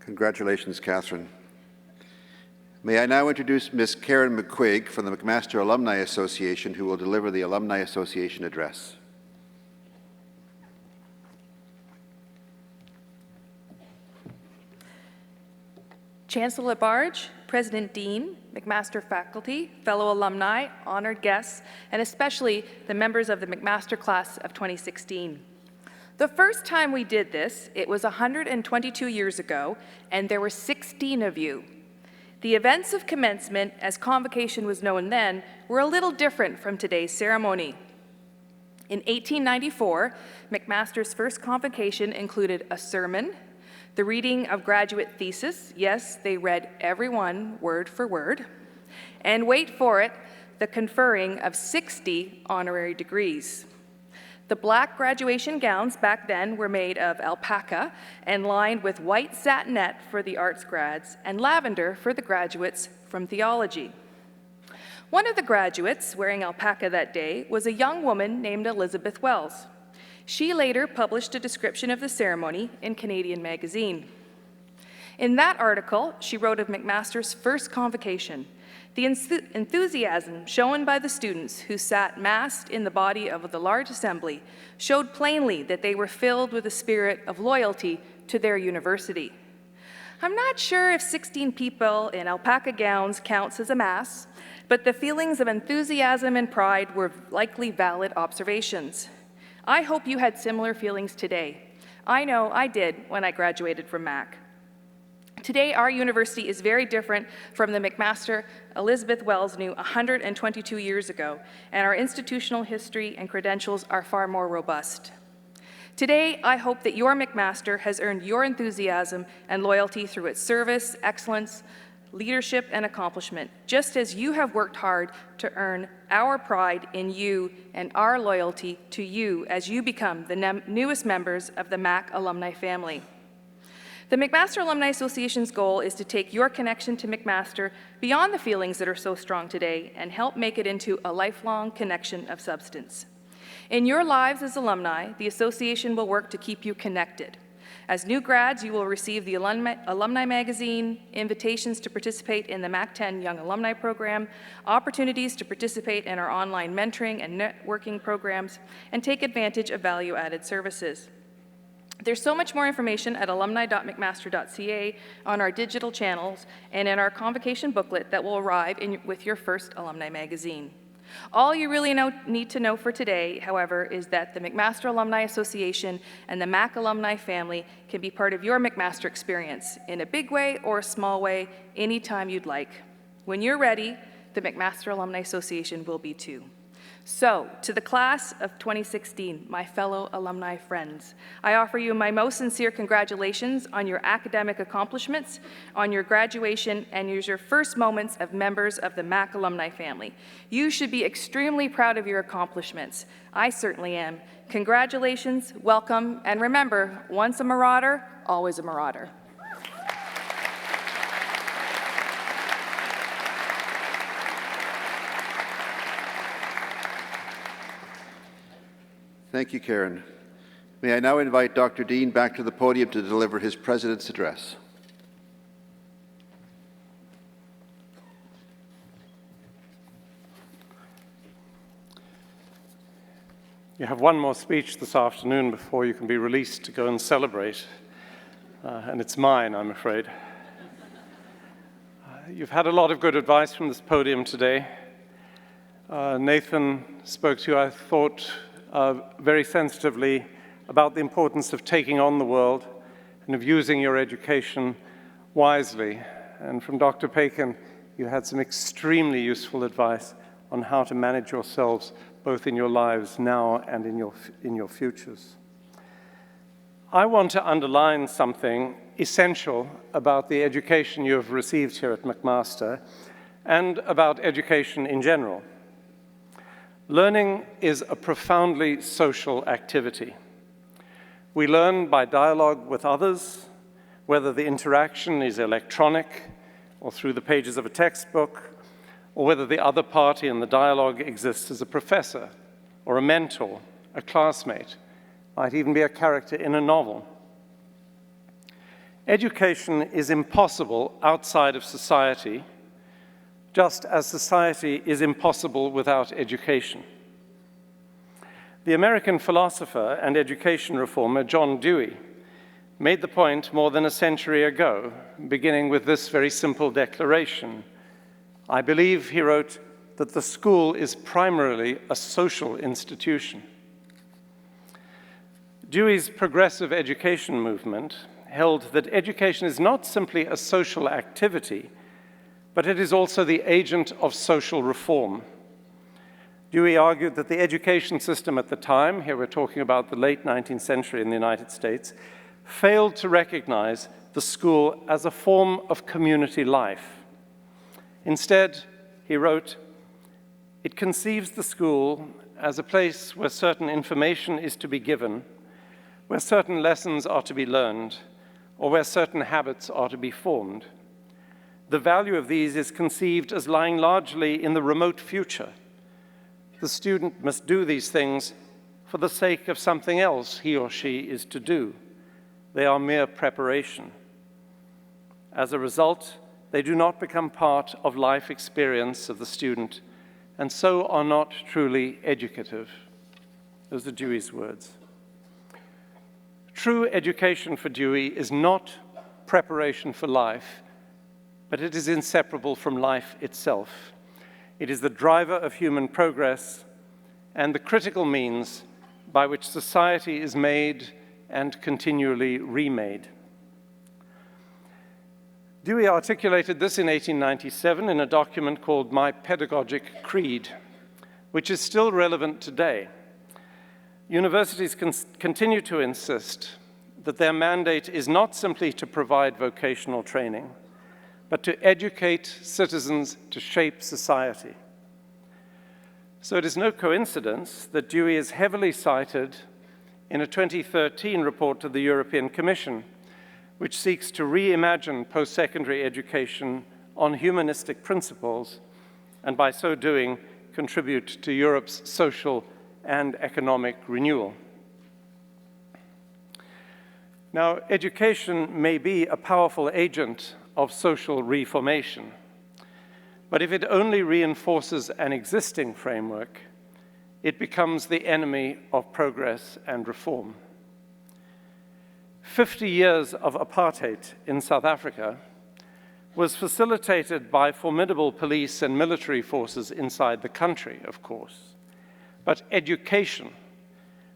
Congratulations, Catherine. May I now introduce Ms. Karen McQuigg from the McMaster Alumni Association, who will deliver the Alumni Association address. Chancellor Labarge, President Dean, McMaster faculty, fellow alumni, honored guests, and especially the members of the McMaster class of 2016. The first time we did this, it was 122 years ago, and there were 16 of you. The events of commencement, as Convocation was known then, were a little different from today's ceremony. In 1894, McMaster's first Convocation included a sermon, the reading of graduate thesis, yes, they read every one word for word, and wait for it, the conferring of 60 honorary degrees. The black graduation gowns back then were made of alpaca and lined with white satinette for the arts grads and lavender for the graduates from theology. One of the graduates wearing alpaca that day was a young woman named Elizabeth Wells. She later published a description of the ceremony in Canadian Magazine. In that article, she wrote of McMaster's first Convocation. The enthusiasm shown by the students who sat massed in the body of the large assembly showed plainly that they were filled with a spirit of loyalty to their university. I'm not sure if 16 people in alpaca gowns counts as a mass, but the feelings of enthusiasm and pride were likely valid observations. I hope you had similar feelings today. I know I did when I graduated from Mac. Today, our university is very different from the McMaster Elizabeth Wells knew 122 years ago, and our institutional history and credentials are far more robust. Today, I hope that your McMaster has earned your enthusiasm and loyalty through its service, excellence, leadership, and accomplishment, just as you have worked hard to earn our pride in you and our loyalty to you as you become the newest members of the Mac alumni family. The McMaster Alumni Association's goal is to take your connection to McMaster beyond the feelings that are so strong today and help make it into a lifelong connection of substance. In your lives as alumni, the association will work to keep you connected. As new grads, you will receive the Alumni Magazine, invitations to participate in the MAC-10 Young Alumni Program, opportunities to participate in our online mentoring and networking programs, and take advantage of value-added services. There's so much more information at alumni.mcmaster.ca on our digital channels and in our Convocation booklet that will arrive with your first Alumni Magazine. All you really need to know for today, however, is that the McMaster Alumni Association and the Mac alumni family can be part of your McMaster experience in a big way or a small way, anytime you'd like. When you're ready, the McMaster Alumni Association will be too. So, to the class of 2016, my fellow alumni friends, I offer you my most sincere congratulations on your academic accomplishments, on your graduation, and your first moments of members of the Mac alumni family. You should be extremely proud of your accomplishments. I certainly am. Congratulations, welcome, and remember, once a marauder, always a marauder. Thank you, Karen. May I now invite Dr. Dean back to the podium to deliver his President's Address. You have one more speech this afternoon before you can be released to go and celebrate, and it's mine, I'm afraid. You've had a lot of good advice from this podium today. Nathan spoke to you, I thought, very sensitively about the importance of taking on the world and of using your education wisely. And from Dr. Pakin, you had some extremely useful advice on how to manage yourselves both in your lives now and in your futures. I want to underline something essential about the education you have received here at McMaster and about education in general. Learning is a profoundly social activity. We learn by dialogue with others, whether the interaction is electronic or through the pages of a textbook, or whether the other party in the dialogue exists as a professor or a mentor, a classmate, might even be a character in a novel. Education is impossible outside of society, just as society is impossible without education. The American philosopher and education reformer John Dewey made the point more than a century ago, beginning with this very simple declaration. I believe, he wrote, that the school is primarily a social institution. Dewey's progressive education movement held that education is not simply a social activity, but it is also the agent of social reform. Dewey argued that the education system at the time, here we're talking about the late 19th century in the United States, failed to recognize the school as a form of community life. Instead, he wrote, it conceives the school as a place where certain information is to be given, where certain lessons are to be learned, or where certain habits are to be formed. The value of these is conceived as lying largely in the remote future. The student must do these things for the sake of something else he or she is to do. They are mere preparation. As a result, they do not become part of life experience of the student, and so are not truly educative. Those are Dewey's words. True education for Dewey is not preparation for life, but it is inseparable from life itself. It is the driver of human progress and the critical means by which society is made and continually remade. Dewey articulated this in 1897 in a document called My Pedagogic Creed, which is still relevant today. Universities continue to insist that their mandate is not simply to provide vocational training, but to educate citizens to shape society. So it is no coincidence that Dewey is heavily cited in a 2013 report to the European Commission, which seeks to reimagine post-secondary education on humanistic principles, and by so doing, contribute to Europe's social and economic renewal. Now, education may be a powerful agent of social reformation, but if it only reinforces an existing framework, it becomes the enemy of progress and reform. 50 years of apartheid in South Africa was facilitated by formidable police and military forces inside the country, of course. But education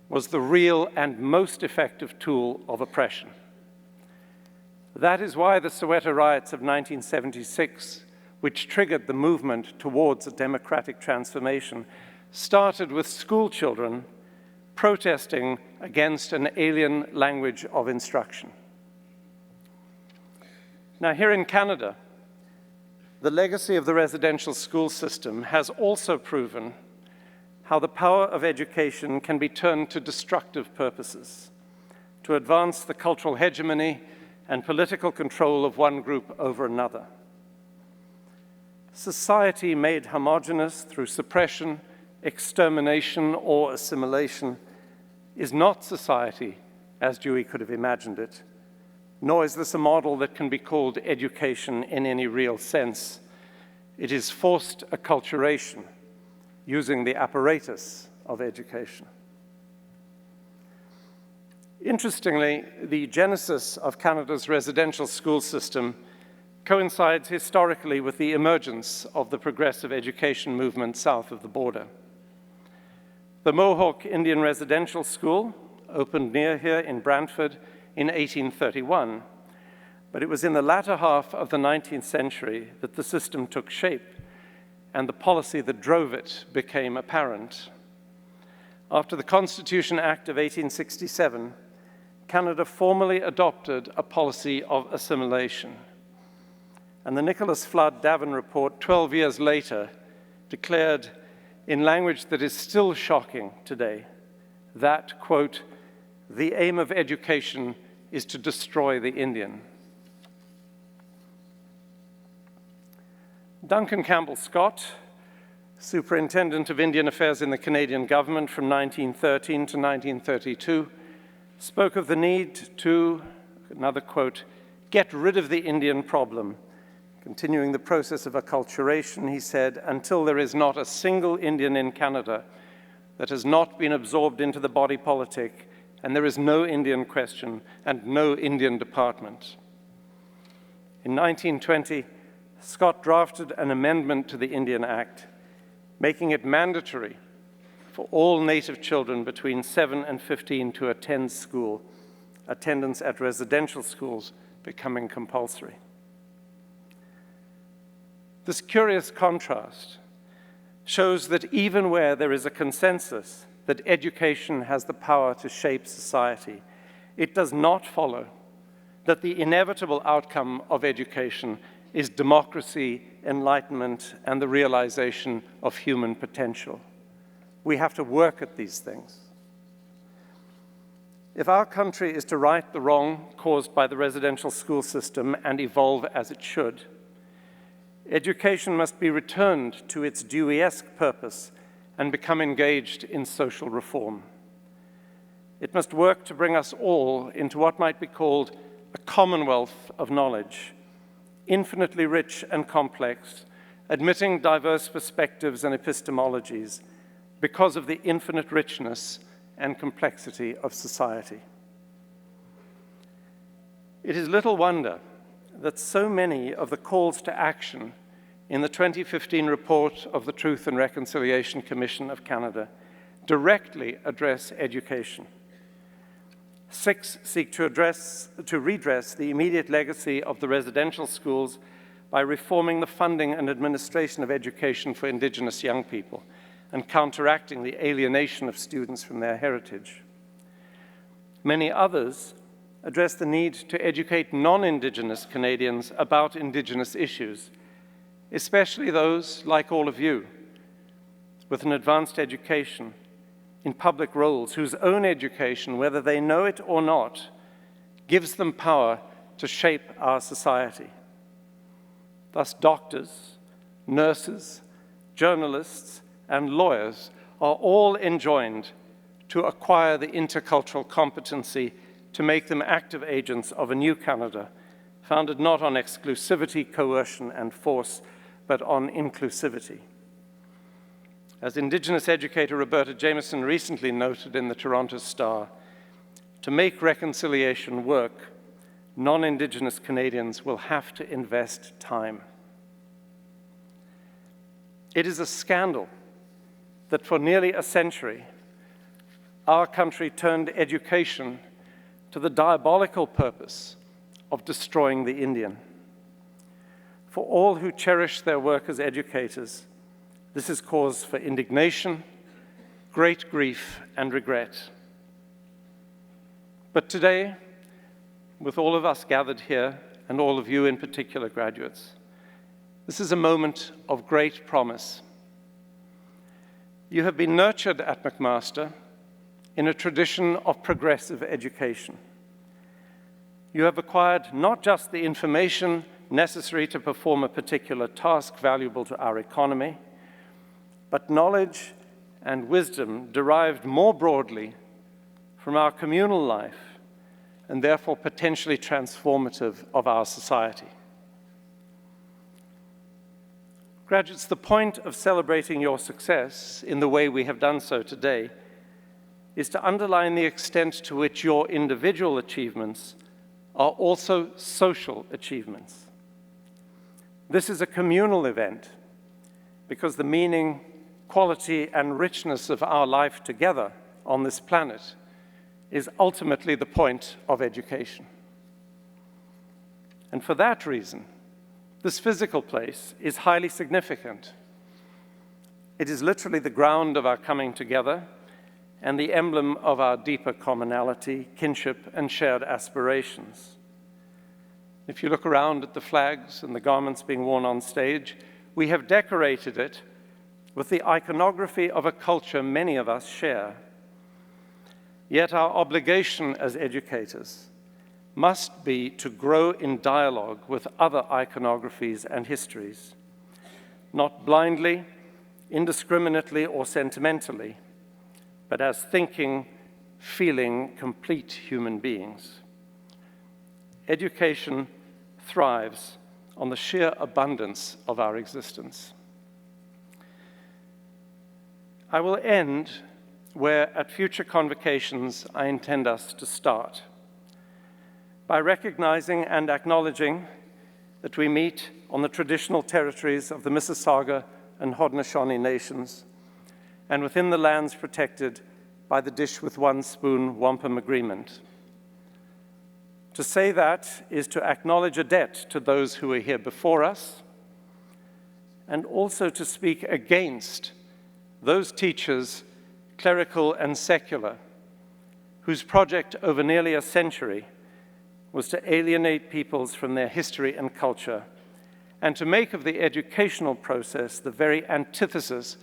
was the real and most effective tool of oppression. That is why the Soweto riots of 1976, which triggered the movement towards a democratic transformation, started with school children protesting against an alien language of instruction. Now, here in Canada, the legacy of the residential school system has also proven how the power of education can be turned to destructive purposes, to advance the cultural hegemony and political control of one group over another. Society made homogeneous through suppression, extermination, or assimilation is not society as Dewey could have imagined it, nor is this a model that can be called education in any real sense. It is forced acculturation using the apparatus of education. Interestingly, the genesis of Canada's residential school system coincides historically with the emergence of the progressive education movement south of the border. The Mohawk Indian Residential School opened near here in Brantford in 1831, but it was in the latter half of the 19th century that the system took shape and the policy that drove it became apparent. After the Constitution Act of 1867, Canada formally adopted a policy of assimilation. And the Nicholas Flood Davin report 12 years later declared in language that is still shocking today that, quote, "the aim of education is to destroy the Indian." Duncan Campbell Scott, Superintendent of Indian Affairs in the Canadian government from 1913 to 1932, spoke of the need to, another quote, "get rid of the Indian problem." Continuing the process of acculturation, he said, "until there is not a single Indian in Canada that has not been absorbed into the body politic, and there is no Indian question and no Indian department." In 1920, Scott drafted an amendment to the Indian Act, making it mandatory for all Native children between 7 and 15 to attend school, attendance at residential schools becoming compulsory. This curious contrast shows that even where there is a consensus that education has the power to shape society, it does not follow that the inevitable outcome of education is democracy, enlightenment, and the realization of human potential. We have to work at these things. If our country is to right the wrong caused by the residential school system and evolve as it should, education must be returned to its Dewey-esque purpose and become engaged in social reform. It must work to bring us all into what might be called a commonwealth of knowledge, infinitely rich and complex, admitting diverse perspectives and epistemologies because of the infinite richness and complexity of society. It is little wonder that so many of the calls to action in the 2015 report of the Truth and Reconciliation Commission of Canada directly address education. 6 seek to redress the immediate legacy of the residential schools by reforming the funding and administration of education for Indigenous young people and counteracting the alienation of students from their heritage. Many others address the need to educate non-Indigenous Canadians about Indigenous issues, especially those, like all of you, with an advanced education in public roles whose own education, whether they know it or not, gives them power to shape our society. Thus, doctors, nurses, journalists, and lawyers are all enjoined to acquire the intercultural competency to make them active agents of a new Canada, founded not on exclusivity, coercion, and force, but on inclusivity. As Indigenous educator Roberta Jameson recently noted in the Toronto Star, to make reconciliation work, non-Indigenous Canadians will have to invest time. It is a scandal that for nearly a century, our country turned education to the diabolical purpose of destroying the Indian. For all who cherish their work as educators, this is cause for indignation, great grief, and regret. But today, with all of us gathered here, and all of you in particular, graduates, this is a moment of great promise. You have been nurtured at McMaster in a tradition of progressive education. You have acquired not just the information necessary to perform a particular task valuable to our economy, but knowledge and wisdom derived more broadly from our communal life and therefore potentially transformative of our society. Graduates, the point of celebrating your success in the way we have done so today is to underline the extent to which your individual achievements are also social achievements. This is a communal event because the meaning, quality, and richness of our life together on this planet is ultimately the point of education. And for that reason, this physical place is highly significant. It is literally the ground of our coming together and the emblem of our deeper commonality, kinship, and shared aspirations. If you look around at the flags and the garments being worn on stage, we have decorated it with the iconography of a culture many of us share. Yet our obligation as educators must be to grow in dialogue with other iconographies and histories, not blindly, indiscriminately, or sentimentally, but as thinking, feeling, complete human beings. Education thrives on the sheer abundance of our existence. I will end where, at future convocations, I intend us to start, by recognizing and acknowledging that we meet on the traditional territories of the Mississauga and Haudenosaunee nations, and within the lands protected by the Dish with One Spoon Wampum Agreement. To say that is to acknowledge a debt to those who were here before us, and also to speak against those teachers, clerical and secular, whose project over nearly a century was to alienate peoples from their history and culture, and to make of the educational process the very antithesis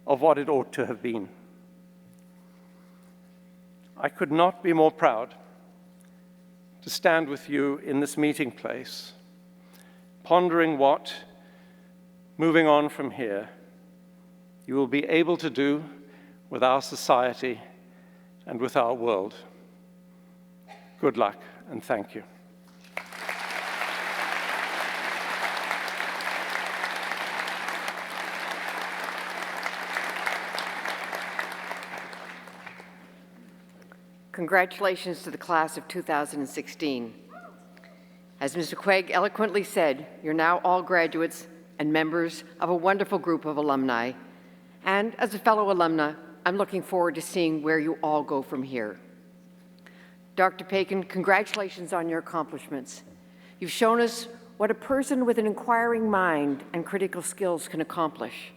of what it ought to have been. I could not be more proud to stand with you in this meeting place, pondering what, moving on from here, you will be able to do with our society and with our world. Good luck, and thank you. Congratulations to the class of 2016. As Mr. Quegg eloquently said, you're now all graduates and members of a wonderful group of alumni. And as a fellow alumna, I'm looking forward to seeing where you all go from here. Dr. Pakin, congratulations on your accomplishments. You've shown us what a person with an inquiring mind and critical skills can accomplish.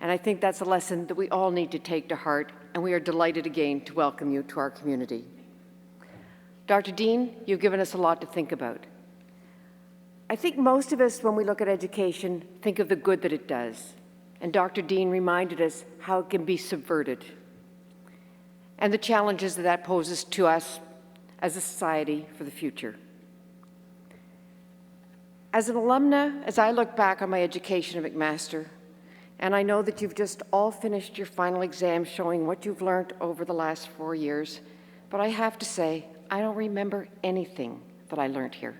And I think that's a lesson that we all need to take to heart, and we are delighted again to welcome you to our community. Dr. Dean, you've given us a lot to think about. I think most of us, when we look at education, think of the good that it does. And Dr. Dean reminded us how it can be subverted and the challenges that that poses to us as a society for the future. As an alumna, as I look back on my education at McMaster, and I know that you've just all finished your final exams showing what you've learned over the last 4 years, but I have to say, I don't remember anything that I learned here.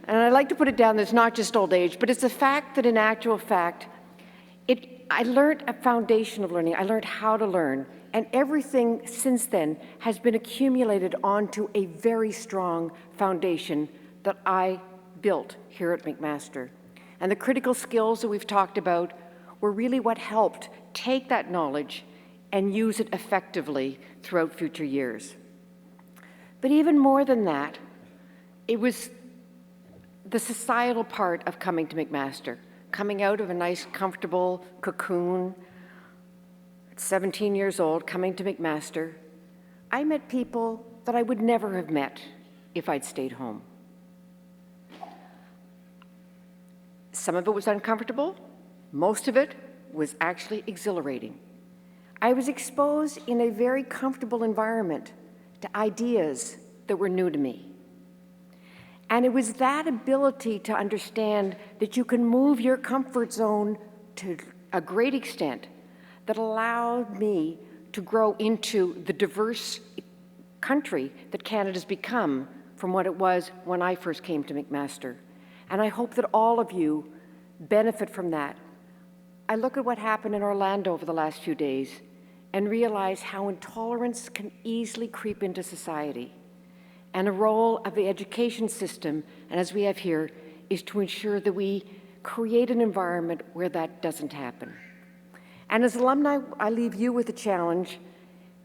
And I like to put it down that it's not just old age, but it's a fact that in actual fact, I learned a foundation of learning. I learned how to learn. And everything since then has been accumulated onto a very strong foundation that I built here at McMaster. And the critical skills that we've talked about were really what helped take that knowledge and use it effectively throughout future years. But even more than that, it was the societal part of coming to McMaster, coming out of a nice, comfortable cocoon at 17 years old, coming to McMaster. I met people that I would never have met if I'd stayed home. Some of it was uncomfortable. Most of it was actually exhilarating. I was exposed in a very comfortable environment to ideas that were new to me. And it was that ability to understand that you can move your comfort zone to a great extent that allowed me to grow into the diverse country that Canada's become from what it was when I first came to McMaster. And I hope that all of you benefit from that. I look at what happened in Orlando over the last few days, and realize how intolerance can easily creep into society. And a role of the education system, and as we have here, is to ensure that we create an environment where that doesn't happen. And as alumni, I leave you with a challenge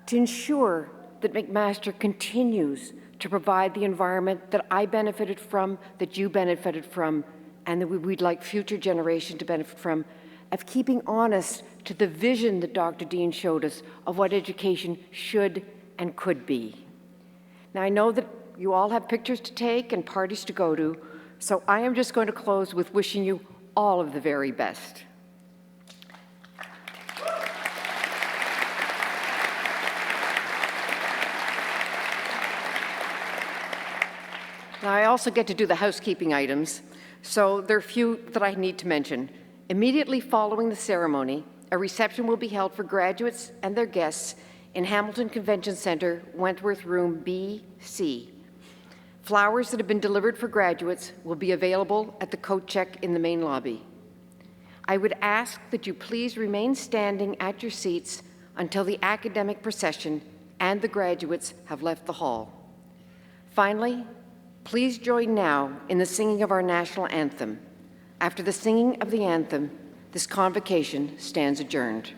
to ensure that McMaster continues to provide the environment that I benefited from, that you benefited from, and that we'd like future generations to benefit from, of keeping honest to the vision that Dr. Dean showed us of what education should and could be. Now, I know that you all have pictures to take and parties to go to, so I am just going to close with wishing you all of the very best. Now, I also get to do the housekeeping items, so there are a few that I need to mention. Immediately following the ceremony, a reception will be held for graduates and their guests in Hamilton Convention Center, Wentworth Room B-C. Flowers that have been delivered for graduates will be available at the coat check in the main lobby. I would ask that you please remain standing at your seats until the academic procession and the graduates have left the hall. Finally, please join now in the singing of our national anthem. After the singing of the anthem, this convocation stands adjourned.